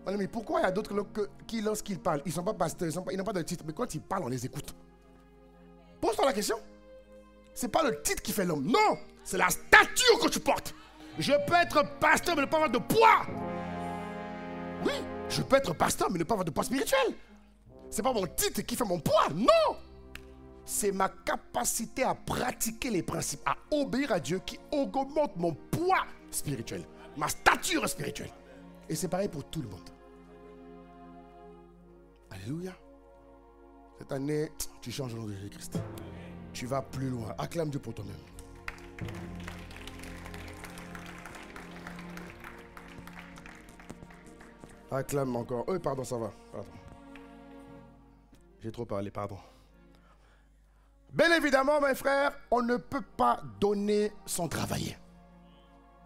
[SPEAKER 3] Mais pourquoi il y a d'autres qui, lorsqu'ils parlent, ils ne sont pas pasteurs, ils n'ont pas de titre, mais quand ils parlent, on les écoute? Pose-toi la question. Ce n'est pas le titre qui fait l'homme. Non, c'est la stature que tu portes. Je peux être pasteur, mais ne pas avoir de poids. Oui, je peux être pasteur, mais ne pas avoir de poids spirituel. Ce n'est pas mon titre qui fait mon poids. Non. C'est ma capacité à pratiquer les principes, à obéir à Dieu qui augmente mon poids spirituel, ma stature spirituelle. Et c'est pareil pour tout le monde. Alléluia. Cette année, tu changes au nom de Jésus-Christ. Tu vas plus loin. Acclame Dieu pour toi-même. Acclame encore. Oh, pardon, ça va. Pardon. J'ai trop parlé, pardon. Bien évidemment, mes frères, on ne peut pas donner sans travailler.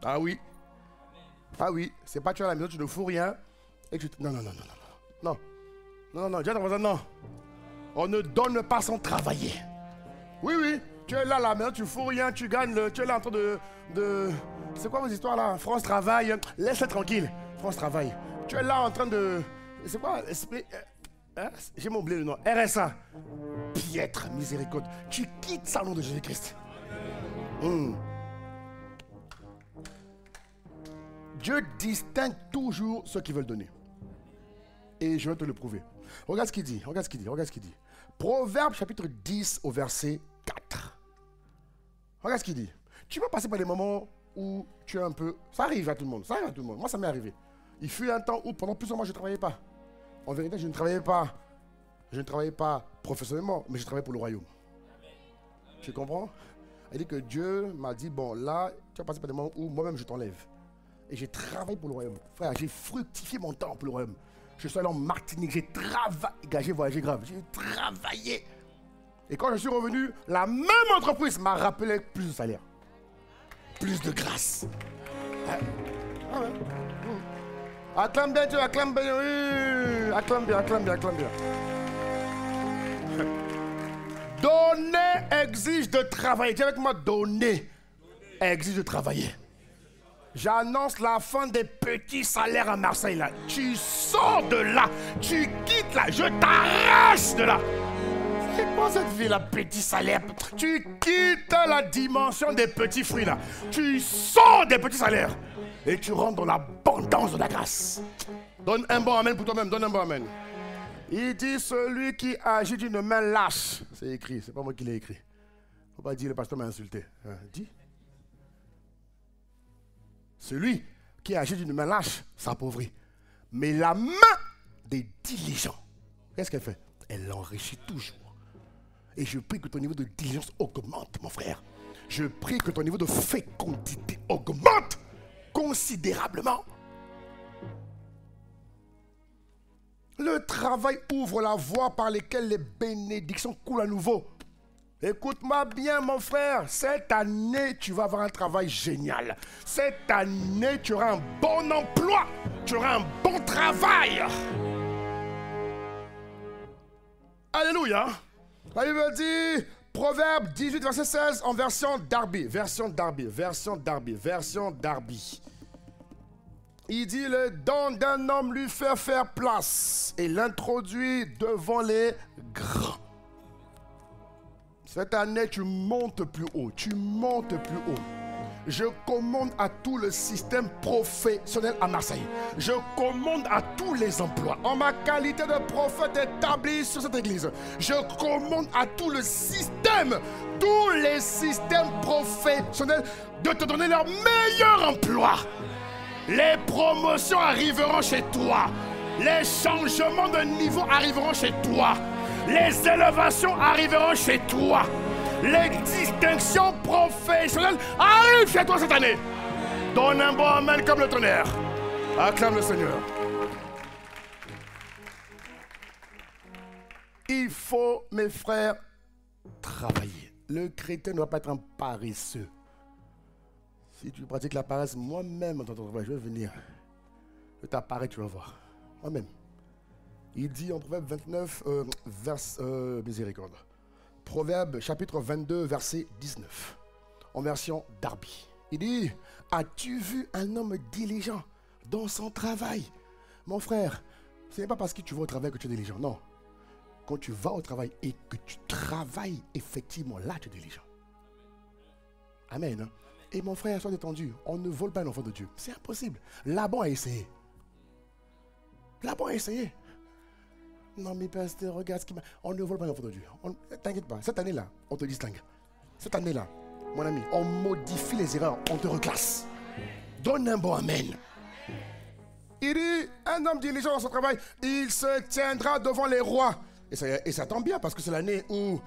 [SPEAKER 3] Ah oui. Ah oui. C'est pas tu es à la maison, tu ne fous rien. Et que tu... Non, non, non, non, non. Non. Non, non, dis à ton voisin, non. On ne donne pas sans travailler. Oui, oui. Tu es là, la maison, tu fous rien, tu gagnes, tu es là en train de... C'est quoi vos histoires là? France travaille. Laisse-le tranquille. France travaille. Tu es là en train de... C'est quoi? Hein? J'ai oublié le nom. RSA. Piètre, miséricorde. Tu quittes ça au nom de Jésus-Christ. Dieu distingue toujours ceux qui veulent donner. Et je vais te le prouver. Regarde ce qu'il dit. Regarde ce qu'il dit. Regarde ce qu'il dit. Proverbe chapitre 10 au verset 4. Regarde ce qu'il dit. Tu peux passer par des moments où tu es un peu... Ça arrive à tout le monde. Ça arrive à tout le monde. Moi, ça m'est arrivé. Il fut un temps où pendant plusieurs mois, je ne travaillais pas. En vérité, je ne travaillais pas. Je ne travaillais pas professionnellement, mais je travaillais pour le royaume. Tu comprends? Il dit que Dieu m'a dit, bon, là, tu vas passer par des moments où moi-même je t'enlève. Et j'ai travaillé pour le royaume. Frère, j'ai fructifié mon temps pour le royaume. Je suis allé en Martinique, j'ai travaillé. J'ai voyagé grave, j'ai travaillé. Et quand je suis revenu, la même entreprise m'a rappelé plus de salaire. Plus de grâce. Ah ouais. Acclame bien Dieu, acclame bien. Oui. Acclame bien, acclame bien, acclame bien. Donner exige de travailler. Dis avec moi, donner exige de travailler. J'annonce la fin des petits salaires à Marseille là. Tu sors de là, tu quittes là, je t'arrache de là. C'est quoi cette vie là, petit salaire? Tu quittes la dimension des petits fruits là. Tu sors des petits salaires et tu rentres dans l'abondance de la grâce. Donne un bon amen pour toi-même, donne un bon amen. Il dit celui qui agit d'une main lâche. C'est écrit, c'est pas moi qui l'ai écrit. Faut pas dire le pasteur m'a insulté. Dis. Celui qui agit d'une main lâche s'appauvrit. Mais la main des diligents, qu'est-ce qu'elle fait? Elle l'enrichit toujours. Et je prie que ton niveau de diligence augmente, mon frère. Je prie que ton niveau de fécondité augmente considérablement. Le travail ouvre la voie par laquelle les bénédictions coulent à nouveau. Écoute-moi bien, mon frère. Cette année, tu vas avoir un travail génial. Cette année, tu auras un bon emploi. Tu auras un bon travail. Alléluia. La Bible dit, Proverbe 18, verset 16, en version Darby. Il dit, le don d'un homme lui fait faire place et l'introduit devant les grands. Cette année, tu montes plus haut. Je commande à tout le système professionnel à Marseille. Je commande à tous les emplois. En ma qualité de prophète établi sur cette église, je commande à tout le système, tous les systèmes professionnels de te donner leur meilleur emploi. Les promotions arriveront chez toi. Les changements de niveau arriveront chez toi. Les élévations arriveront chez toi. Les distinctions professionnelles arrivent chez toi cette année. Donne un bon amen comme le tonnerre. Acclame le Seigneur. Il faut, mes frères, travailler. Le chrétien ne doit pas être un paresseux. Si tu pratiques la paresse, moi-même, dans ton travail, je vais venir. Je vais t'apparaître, tu vas voir. Moi-même. Il dit en Proverbe 29, miséricorde. Proverbe chapitre 22, verset 19. En version Darby. Il dit, as-tu vu un homme diligent dans son travail? Mon frère, ce n'est pas parce que tu vas au travail que tu es diligent. Non. Quand tu vas au travail et que tu travailles, effectivement, là tu es diligent. Amen. Et mon frère, sois détendu. On ne vole pas un enfant de Dieu. C'est impossible. Laban a essayé. Non, mais pasteur, regarde ce qui m'a... On ne vole pas un enfant de Dieu. T'inquiète pas. Cette année-là, on te distingue. Cette année-là, mon ami, on modifie les erreurs. On te reclasse. Donne un bon amen. Il dit, un homme diligent dans son travail, il se tiendra devant les rois. Et ça tombe bien parce que c'est l'année où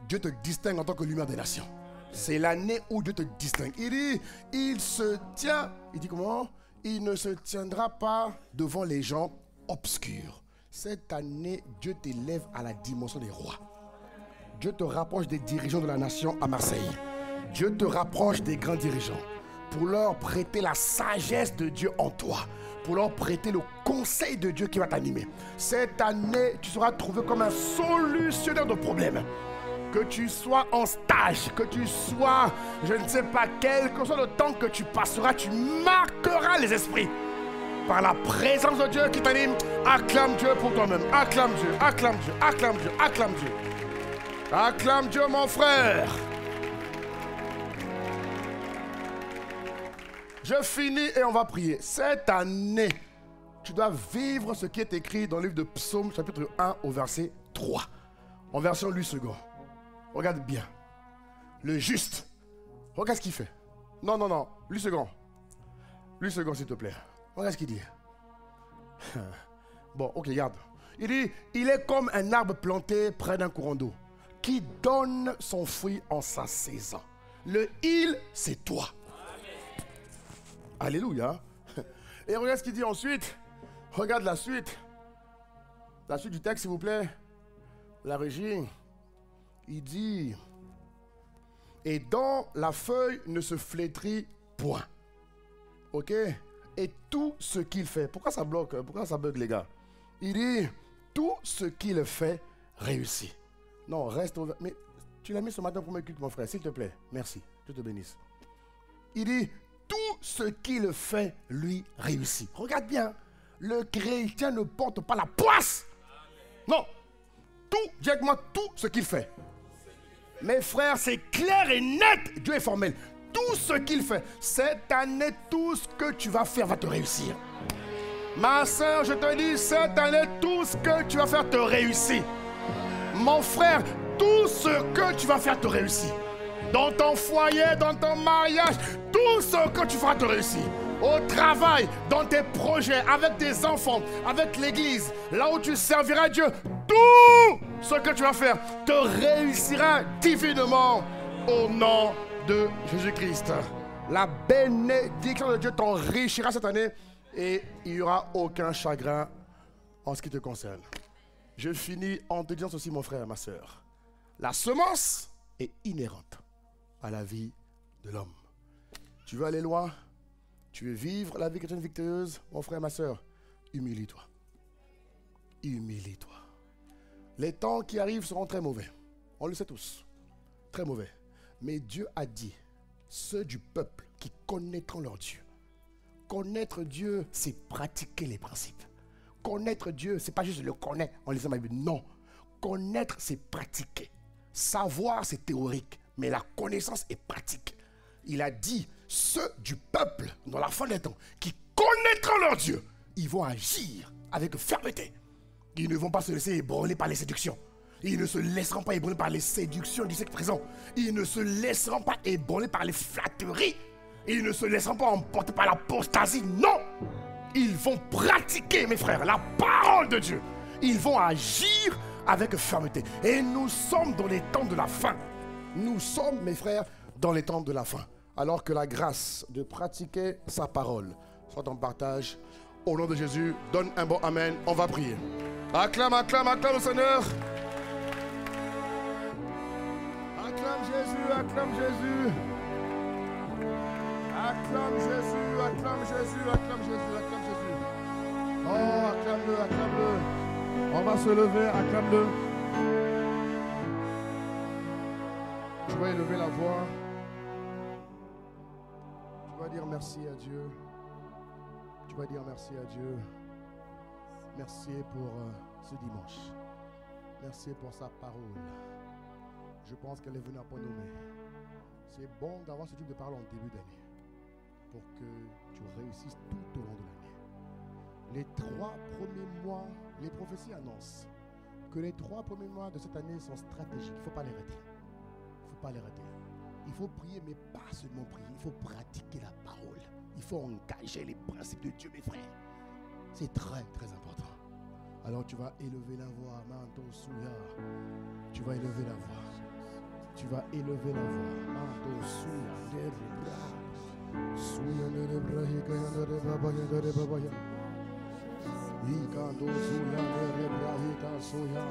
[SPEAKER 3] Dieu te distingue en tant que lumière des nations. C'est l'année où Dieu te distingue. Il dit, il se tient, il dit comment? Il ne se tiendra pas devant les gens obscurs. Cette année, Dieu t'élève à la dimension des rois. Dieu te rapproche des dirigeants de la nation à Marseille. Dieu te rapproche des grands dirigeants pour leur prêter la sagesse de Dieu en toi, pour leur prêter le conseil de Dieu qui va t'animer. Cette année, tu seras trouvé comme un solutionnaire de problèmes. Que tu sois en stage, que tu sois, je ne sais pas, quel que soit le temps que tu passeras, tu marqueras les esprits. Par la présence de Dieu qui t'anime, acclame Dieu pour toi-même. Acclame Dieu, acclame Dieu, acclame Dieu, acclame Dieu. Acclame Dieu, mon frère. Je finis et on va prier. Cette année, tu dois vivre ce qui est écrit dans le livre de Psaume, chapitre 1, au verset 3. En version Louis II. Regarde bien. Le juste. Regarde ce qu'il fait. Non, Louis II. Louis II, s'il te plaît. Regarde ce qu'il dit. Bon, ok, regarde. Il dit, il est comme un arbre planté près d'un courant d'eau qui donne son fruit en sa saison. Le il, c'est toi. Alléluia. Et regarde ce qu'il dit ensuite. Regarde la suite. La suite du texte, s'il vous plaît. La régie. Il dit, et dont la feuille ne se flétrit point. Ok? Et tout ce qu'il fait. Pourquoi ça bloque? Pourquoi ça bug, les gars? Il dit, tout ce qu'il fait réussit. Non, reste ouvert. Mais tu l'as mis ce matin pour m'écouter, mon frère, s'il te plaît. Merci. Dieu te bénisse. Il dit, tout ce qu'il fait, lui, réussit. Regarde bien. Le chrétien ne porte pas la poisse. Non. Tout, dis avec moi, tout ce qu'il fait. Mes frères, c'est clair et net. Dieu est formel. Tout ce qu'il fait, cette année, tout ce que tu vas faire va te réussir. Ma soeur, je te dis, cette année, tout ce que tu vas faire te réussit. Mon frère, tout ce que tu vas faire te réussit. Dans ton foyer, dans ton mariage, tout ce que tu feras te réussit. Au travail, dans tes projets, avec tes enfants, avec l'église, là où tu serviras Dieu, tout ce que tu vas faire te réussira divinement au nom de Jésus-Christ. La bénédiction de Dieu t'enrichira cette année et il n'y aura aucun chagrin en ce qui te concerne. Je finis en te disant ceci, mon frère et ma soeur. La semence est inhérente à la vie de l'homme. Tu veux aller loin? Tu veux vivre la vie chrétienne victorieuse? Mon frère, ma soeur, humilie-toi. Humilie-toi. Les temps qui arrivent seront très mauvais. On le sait tous. Très mauvais. Mais Dieu a dit, ceux du peuple qui connaîtront leur Dieu. Connaître Dieu, c'est pratiquer les principes. Connaître Dieu, c'est pas juste le connaître en lisant ma Bible. Non. Connaître, c'est pratiquer. Savoir, c'est théorique. Mais la connaissance est pratique. Il a dit, ceux du peuple, dans la fin des temps, qui connaîtront leur Dieu, ils vont agir avec fermeté. Ils ne vont pas se laisser ébranler par les séductions. Ils ne se laisseront pas ébranler par les séductions du siècle présent. Ils ne se laisseront pas ébranler par les flatteries. Ils ne se laisseront pas emporter par l'apostasie. Non! Ils vont pratiquer, mes frères, la parole de Dieu. Ils vont agir avec fermeté. Et nous sommes dans les temps de la fin. Nous sommes, mes frères, dans les temps de la fin. Alors que la grâce de pratiquer sa parole soit en partage. Au nom de Jésus, donne un bon amen. On va prier. Acclame, acclame, acclame le Seigneur. Acclame Jésus, acclame Jésus. Acclame Jésus, acclame Jésus, acclame Jésus, acclame Jésus. Oh, acclame-le, acclame-le. On va se lever, acclame-le. Tu vas élever la voix. Tu vas dire merci à Dieu. Tu vas dire merci à Dieu. Merci pour ce dimanche. Merci pour sa parole. Je pense qu'elle est venue à point nommé. C'est bon d'avoir ce type de parole en début d'année pour que tu réussisses tout au long de l'année. Les 3 premiers mois, les prophéties annoncent que les 3 premiers mois de cette année sont stratégiques. Il ne faut pas les rater. Il ne faut pas les rater. Il faut prier, mais pas seulement prier. Il faut pratiquer la parole. Il faut engager les principes de Dieu, mes frères. C'est très, très important. Alors tu vas élever la voix, Manto Souya. Tu vas élever la voix. Tu vas élever la voix. Manto Souya, Derebra. Souya, Derebra, Hikaya, Derebaba, Derebaba. Hikando Souya, Derebra, Hika Souya.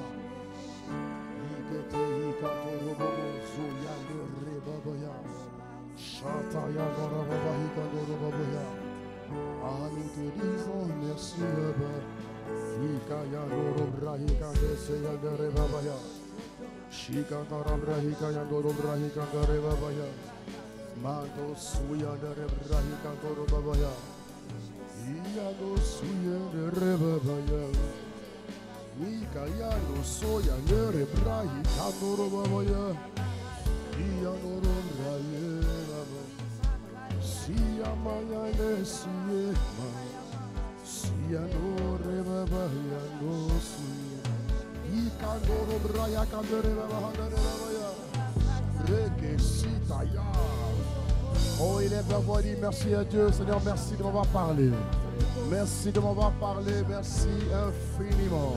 [SPEAKER 3] Hikete, Hikato, Robobo, Souya, Derebaba. Chantaya, Dorababa, Hikando, Robobo. Ah, nous te disons merci, Abba. Hikaya Dorobra Hikande Seyandere Babaya. Shikandarabra Hikayandorobra Hikandare Babaya. Mando Suyandere Brahikandoro Babaya. Iyando Suyandere Babaya. Hikayando Soyandere Brahikandoro Babaya. Iyandoro Brahikandoro Babaya. Siyamayane Siyema. Siyanore Baba Yando Suya. Ikandoro Braya Kandere Baba Handere Baba Ya. Rekesita Ya. Oh, il est vraiment dit merci à Dieu. Seigneur, merci de m'avoir parlé. Merci de m'avoir parlé. Merci infiniment.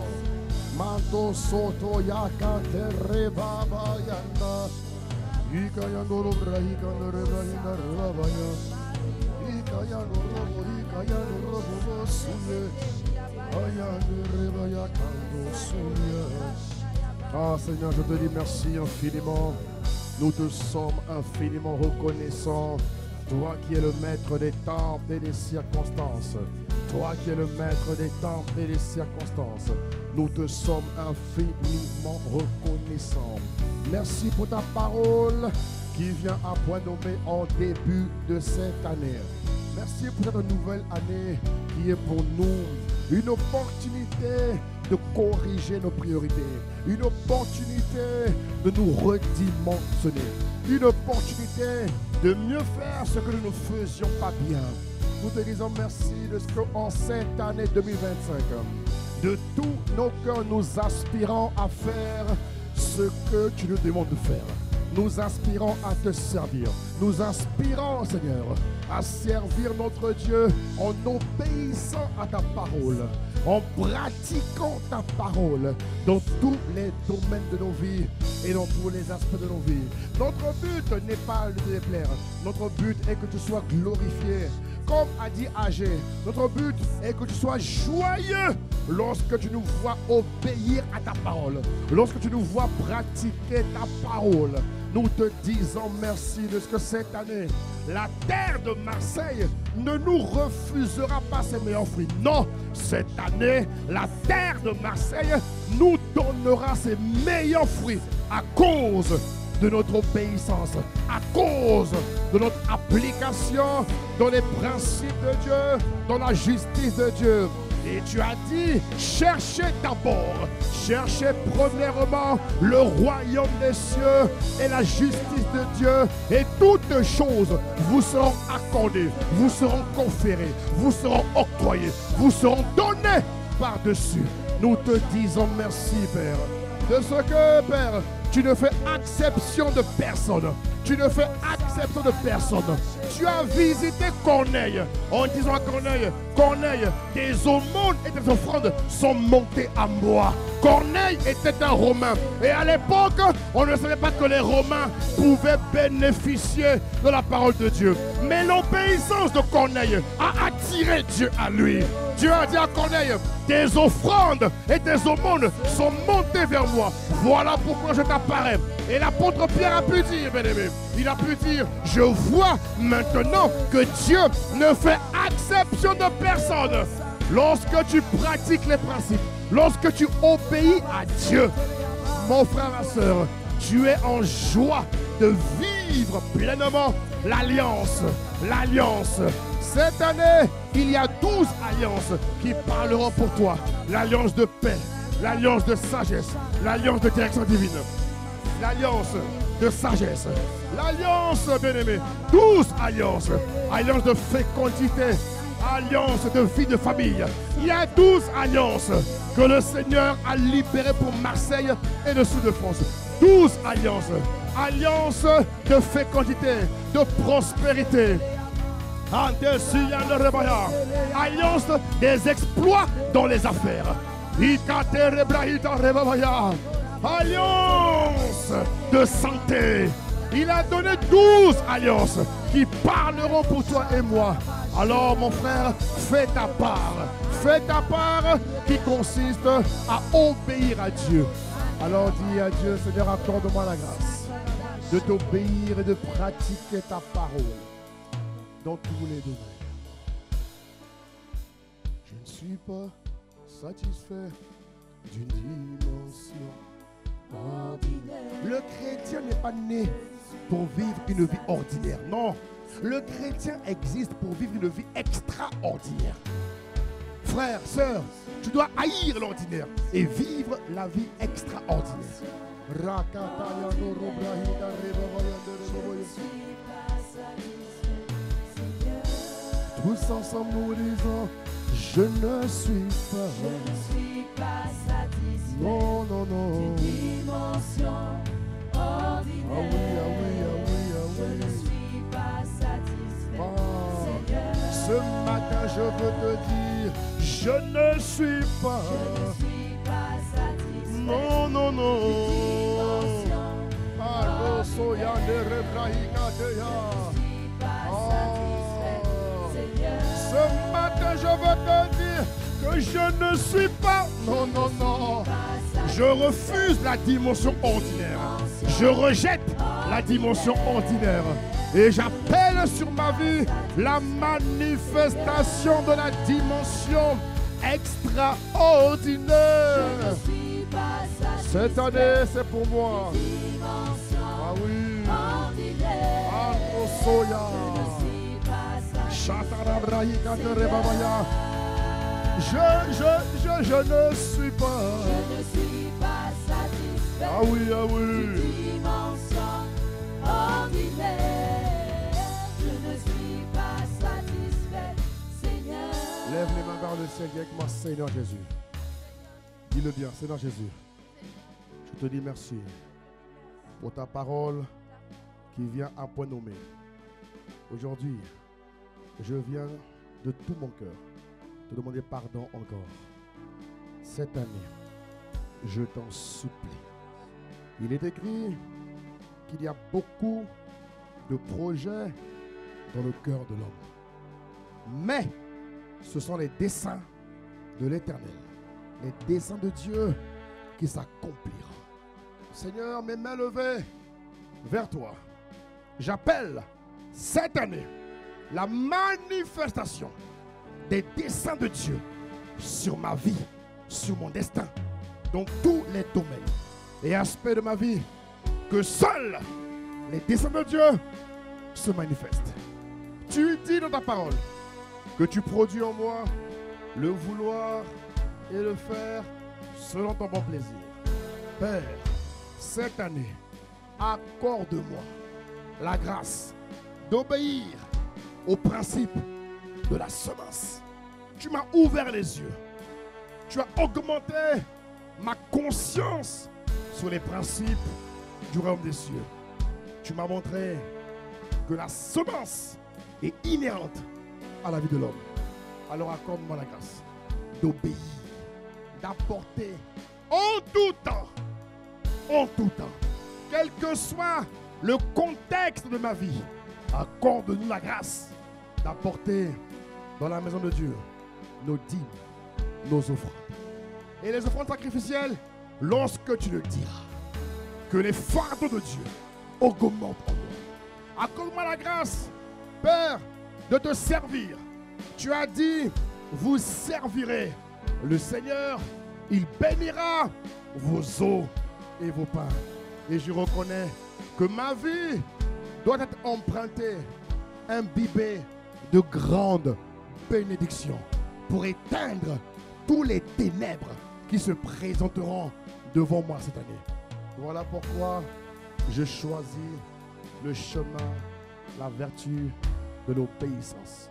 [SPEAKER 3] Manto Soto Yakatere Baba Yanda. Ikayandoro Braya Kandere Baba Ya. Ah Seigneur, je te dis merci infiniment. Nous te sommes infiniment reconnaissants. Toi qui es le maître des temps et des circonstances. Toi qui es le maître des temps et des circonstances. Nous te sommes infiniment reconnaissants. Merci pour ta parole qui vient à point nommé en début de cette année. Merci pour cette nouvelle année qui est pour nous une opportunité de corriger nos priorités, une opportunité de nous redimensionner, une opportunité de mieux faire ce que nous ne faisions pas bien. Nous te disons merci de ce qu'en cette année 2025, de tous nos cœurs, nous aspirons à faire ce que tu nous demandes de faire. Nous aspirons à te servir. Nous aspirons, Seigneur, à servir notre Dieu en obéissant à ta parole, en pratiquant ta parole dans tous les domaines de nos vies et dans tous les aspects de nos vies. Notre but n'est pas de te déplaire. Notre but est que tu sois glorifié. Comme a dit Agé, notre but est que tu sois joyeux lorsque tu nous vois obéir à ta parole, lorsque tu nous vois pratiquer ta parole.
[SPEAKER 1] Nous te disons merci de ce que cette année, la terre de Marseille ne nous refusera pas ses meilleurs fruits. Non, cette année, la terre de Marseille nous donnera ses meilleurs fruits à cause de notre obéissance, à cause de notre application dans les principes de Dieu, dans la justice de Dieu. Et tu as dit, cherchez d'abord, cherchez premièrement le royaume des cieux et la justice de Dieu, et toutes choses vous seront accordées, vous seront conférées, vous seront octroyées, vous seront données par-dessus. Nous te disons merci, Père, de ce que, Père, tu ne fais exception de personne. Tu ne fais exception de personne. Tu as visité Corneille en disant à Corneille, Corneille, tes aumônes et tes offrandes sont montées à moi. Corneille était un Romain. Et à l'époque, on ne savait pas que les Romains pouvaient bénéficier de la parole de Dieu. Mais l'obéissance de Corneille a attiré Dieu à lui. Dieu a dit à Corneille, tes offrandes et tes aumônes sont montées vers moi. Voilà pourquoi je t'apparais. Et l'apôtre Pierre a pu dire, bien-aimé, il a pu dire, je vois maintenant que Dieu ne fait exception de personne. Lorsque tu pratiques les principes, lorsque tu obéis à Dieu, mon frère, ma soeur, tu es en joie de vivre pleinement l'alliance. L'alliance. Cette année, il y a 12 alliances qui parleront pour toi. L'alliance de paix, l'alliance de sagesse, l'alliance de direction divine, l'alliance de sagesse, l'alliance, bien-aimé, 12 alliances, alliance de fécondité, alliance de vie de famille. Il y a 12 alliances que le Seigneur a libérées pour Marseille et le sud de France. 12 alliances, alliance de fécondité, de prospérité, alliance des exploits dans les affaires, alliance de santé. Il a donné 12 alliances qui parleront pour toi et moi. Alors mon frère, fais ta part qui consiste à obéir à Dieu. Alors dis à Dieu, Seigneur, accorde-moi la grâce de t'obéir et de pratiquer ta parole dans tous les domaines. Je ne suis pas satisfait d'une dimension ordinaire. Le chrétien n'est pas né pour vivre une vie ordinaire. Non, le chrétien existe pour vivre une vie extraordinaire. Frère, sœur, tu dois haïr l'ordinaire et vivre la vie extraordinaire. Tous ensemble nous disons, je ne suis pas satisfait. Non, non, non.
[SPEAKER 2] Dimension ordinaire.
[SPEAKER 1] Ah oui, ah oui, ah oui, ah oui.
[SPEAKER 2] Je ne suis pas satisfait. Seigneur.
[SPEAKER 1] Ce matin, je veux te dire, je ne suis pas.
[SPEAKER 2] Satisfait.
[SPEAKER 1] Non, non, non.
[SPEAKER 2] Dimension
[SPEAKER 1] Allo soya de rebraïka de ya. Ce matin, je veux te dire que je ne suis pas. Non, non, non. Je refuse la dimension ordinaire. Je rejette la dimension ordinaire. Et j'appelle sur ma vie la manifestation de la dimension extraordinaire. Cette année, c'est pour moi. Ah oui. Alto soya. Chatarabraïka de rebabaya. Je ne suis pas.
[SPEAKER 2] Je ne suis pas satisfait.
[SPEAKER 1] Ah oui, ah oui.
[SPEAKER 2] Dimension ordinaire. Je ne suis pas satisfait, Seigneur.
[SPEAKER 1] Lève les mains vers le ciel avec moi, Seigneur Jésus. Dis-le bien, Seigneur Jésus. Je te dis merci pour ta parole qui vient à point nommé. Aujourd'hui, je viens de tout mon cœur te demander pardon encore. Cette année, je t'en supplie. Il est écrit qu'il y a beaucoup de projets dans le cœur de l'homme. Mais ce sont les desseins de l'Éternel, les desseins de Dieu qui s'accompliront. Seigneur, mes mains levées, vers toi. J'appelle cette année la manifestation des desseins de Dieu sur ma vie, sur mon destin, dans tous les domaines et aspects de ma vie, que seuls les desseins de Dieu se manifestent. Tu dis dans ta parole que tu produis en moi le vouloir et le faire selon ton bon plaisir. Père, cette année, accorde-moi la grâce d'obéir au principe de la semence. Tu m'as ouvert les yeux. Tu as augmenté ma conscience sur les principes du royaume des cieux. Tu m'as montré que la semence est inhérente à la vie de l'homme. Alors accorde-moi la grâce d'obéir, d'apporter en tout temps, quel que soit le contexte de ma vie, accorde-nous la grâce d'apporter dans la maison de Dieu nos dîmes, nos offrandes. Et les offrandes sacrificielles, lorsque tu le diras, que les fardeaux de Dieu augmentent en moi. Accorde-moi la grâce, Père, de te servir. Tu as dit, vous servirez le Seigneur, il bénira vos eaux et vos pains. Et je reconnais que ma vie doit être empruntée, imbibée de grandes bénédictions pour éteindre tous les ténèbres qui se présenteront devant moi cette année. Voilà pourquoi je choisis le chemin, la vertu de l'obéissance.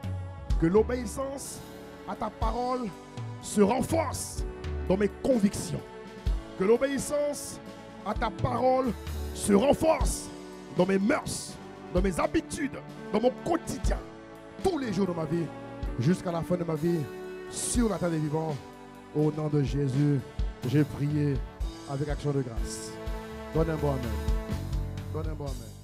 [SPEAKER 1] Que l'obéissance à ta parole se renforce dans mes convictions. Que l'obéissance à ta parole se renforce dans mes mœurs, dans mes habitudes, dans mon quotidien, tous les jours de ma vie, jusqu'à la fin de ma vie, sur la terre des vivants. Au nom de Jésus, j'ai prié avec action de grâce. Donne un bon amen. Donne un bon amen.